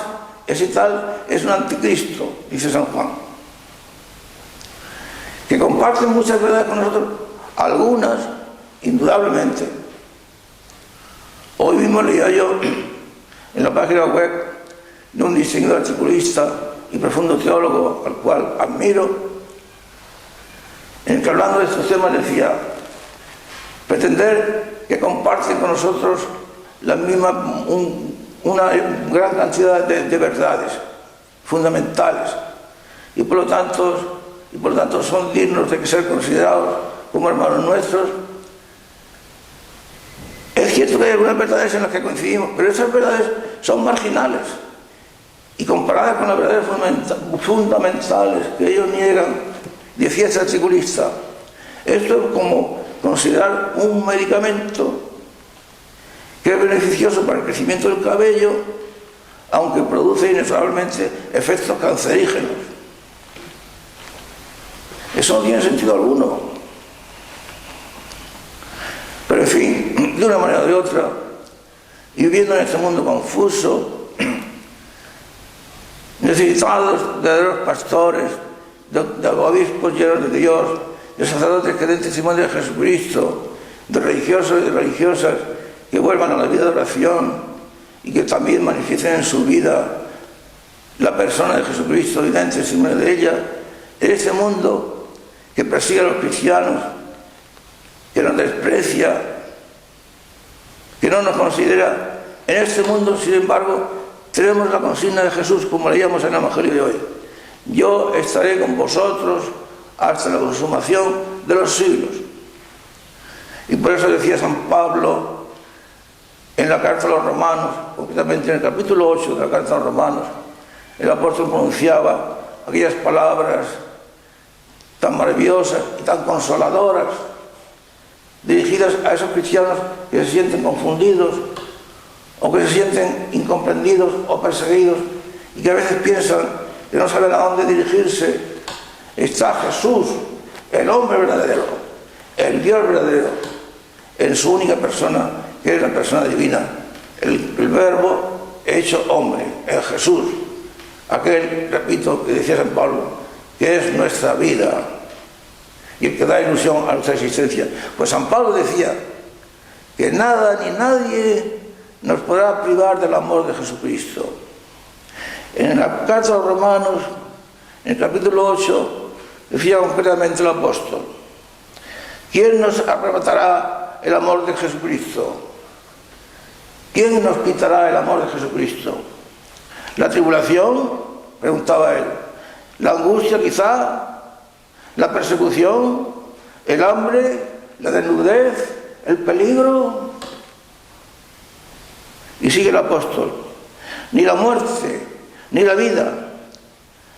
ese tal es un anticristo, dice San Juan. Que comparten muchas verdades con nosotros, algunas, indudablemente. Hoy mismo leía yo en la página web de un distinguido articulista y profundo teólogo al cual admiro, en el que hablando de estos temas decía: pretender que comparten con nosotros una gran cantidad de verdades fundamentales y por lo tanto son dignos de ser considerados como hermanos nuestros, cierto que hay algunas verdades en las que coincidimos, pero esas verdades son marginales y comparadas con las verdades fundamentales que ellos niegan, decía este articulista. Esto es como considerar un medicamento que es beneficioso para el crecimiento del cabello, aunque produce inexorablemente efectos cancerígenos. Eso no tiene sentido alguno. Pero en fin, de una manera o de otra, y viviendo en este mundo confuso, necesitados de los pastores, de obispos llenos de Dios, de sacerdotes que den testimonio de Jesucristo, de religiosos y de religiosas que vuelvan a la vida de oración y que también manifiesten en su vida la persona de Jesucristo y den testimonio de ella, en este mundo que persigue a los cristianos, que nos desprecia, que no nos considera. En este mundo, sin embargo, tenemos la consigna de Jesús, como leíamos en el Evangelio de hoy: yo estaré con vosotros hasta la consumación de los siglos. Y por eso decía San Pablo en la carta a los romanos, concretamente en el capítulo 8 de la carta a los romanos, el apóstol pronunciaba aquellas palabras tan maravillosas y tan consoladoras dirigidas a esos cristianos que se sienten confundidos o que se sienten incomprendidos o perseguidos y que a veces piensan que no saben a dónde dirigirse. Está Jesús, el hombre verdadero, el Dios verdadero, en su única persona, que es la persona divina, el Verbo hecho hombre, en Jesús, aquel, repito, que decía San Pablo, que es nuestra vida y el que da ilusión a nuestra existencia. Pues San Pablo decía que nada ni nadie nos podrá privar del amor de Jesucristo. En la carta a los romanos, en el capítulo 8, decía concretamente el apóstol: ¿quién nos arrebatará el amor de Jesucristo? ¿Quién nos quitará el amor de Jesucristo? ¿La tribulación?, preguntaba él. ¿La angustia quizá? ¿La persecución? ¿El hambre? ¿La desnudez? ¿El peligro? Y sigue el apóstol: ni la muerte, ni la vida,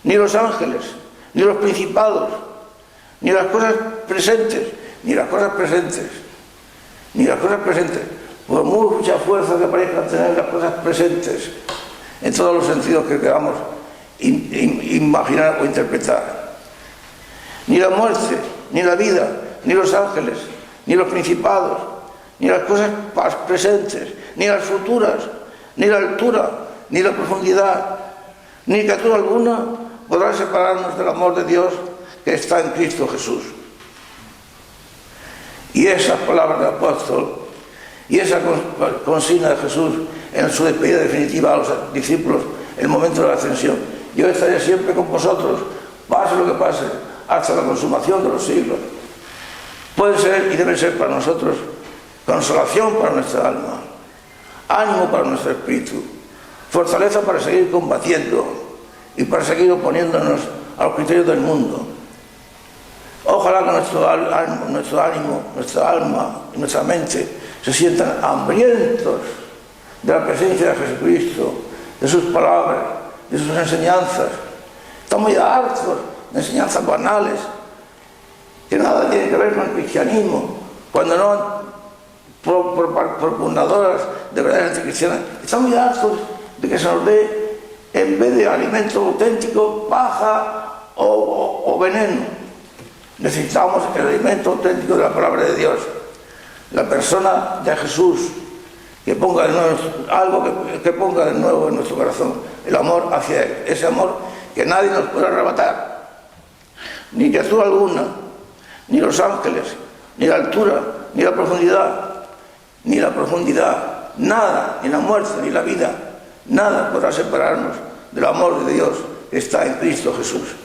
ni los ángeles, ni los principados, ni las cosas presentes, ni las cosas presentes, por mucha fuerza que parezcan tener las cosas presentes, en todos los sentidos que queramos imaginar o interpretar. Ni la muerte, ni la vida, ni los ángeles, ni los principados, ni las cosas presentes, ni las futuras, ni la altura, ni la profundidad, ni criatura alguna podrá separarnos del amor de Dios que está en Cristo Jesús. Y esas palabras del apóstol y esa consigna de Jesús en su despedida definitiva a los discípulos en el momento de la ascensión: yo estaré siempre con vosotros, pase lo que pase, hasta la consumación de los siglos, puede ser y debe ser para nosotros consolación para nuestra alma, ánimo para nuestro espíritu, fortaleza para seguir combatiendo y para seguir oponiéndonos a los criterios del mundo. Ojalá que nuestro ánimo, nuestra alma y nuestra mente se sientan hambrientos de la presencia de Jesucristo, de sus palabras, de sus enseñanzas. Estamos ya hartos de enseñanzas banales que nada tienen que ver con el cristianismo, cuando no propugnadoras de verdades anticristianas. Estamos ya hartos de que se nos dé, en vez de alimento auténtico, paja o veneno. Necesitamos el alimento auténtico de la palabra de Dios, la persona de Jesús, que ponga de nuevo algo que ponga de nuevo en nuestro corazón el amor hacia Él, ese amor que nadie nos puede arrebatar, ni criatura alguna, ni los ángeles, ni la altura, ni la profundidad, nada, ni la muerte, ni la vida, nada podrá separarnos del amor de Dios que está en Cristo Jesús.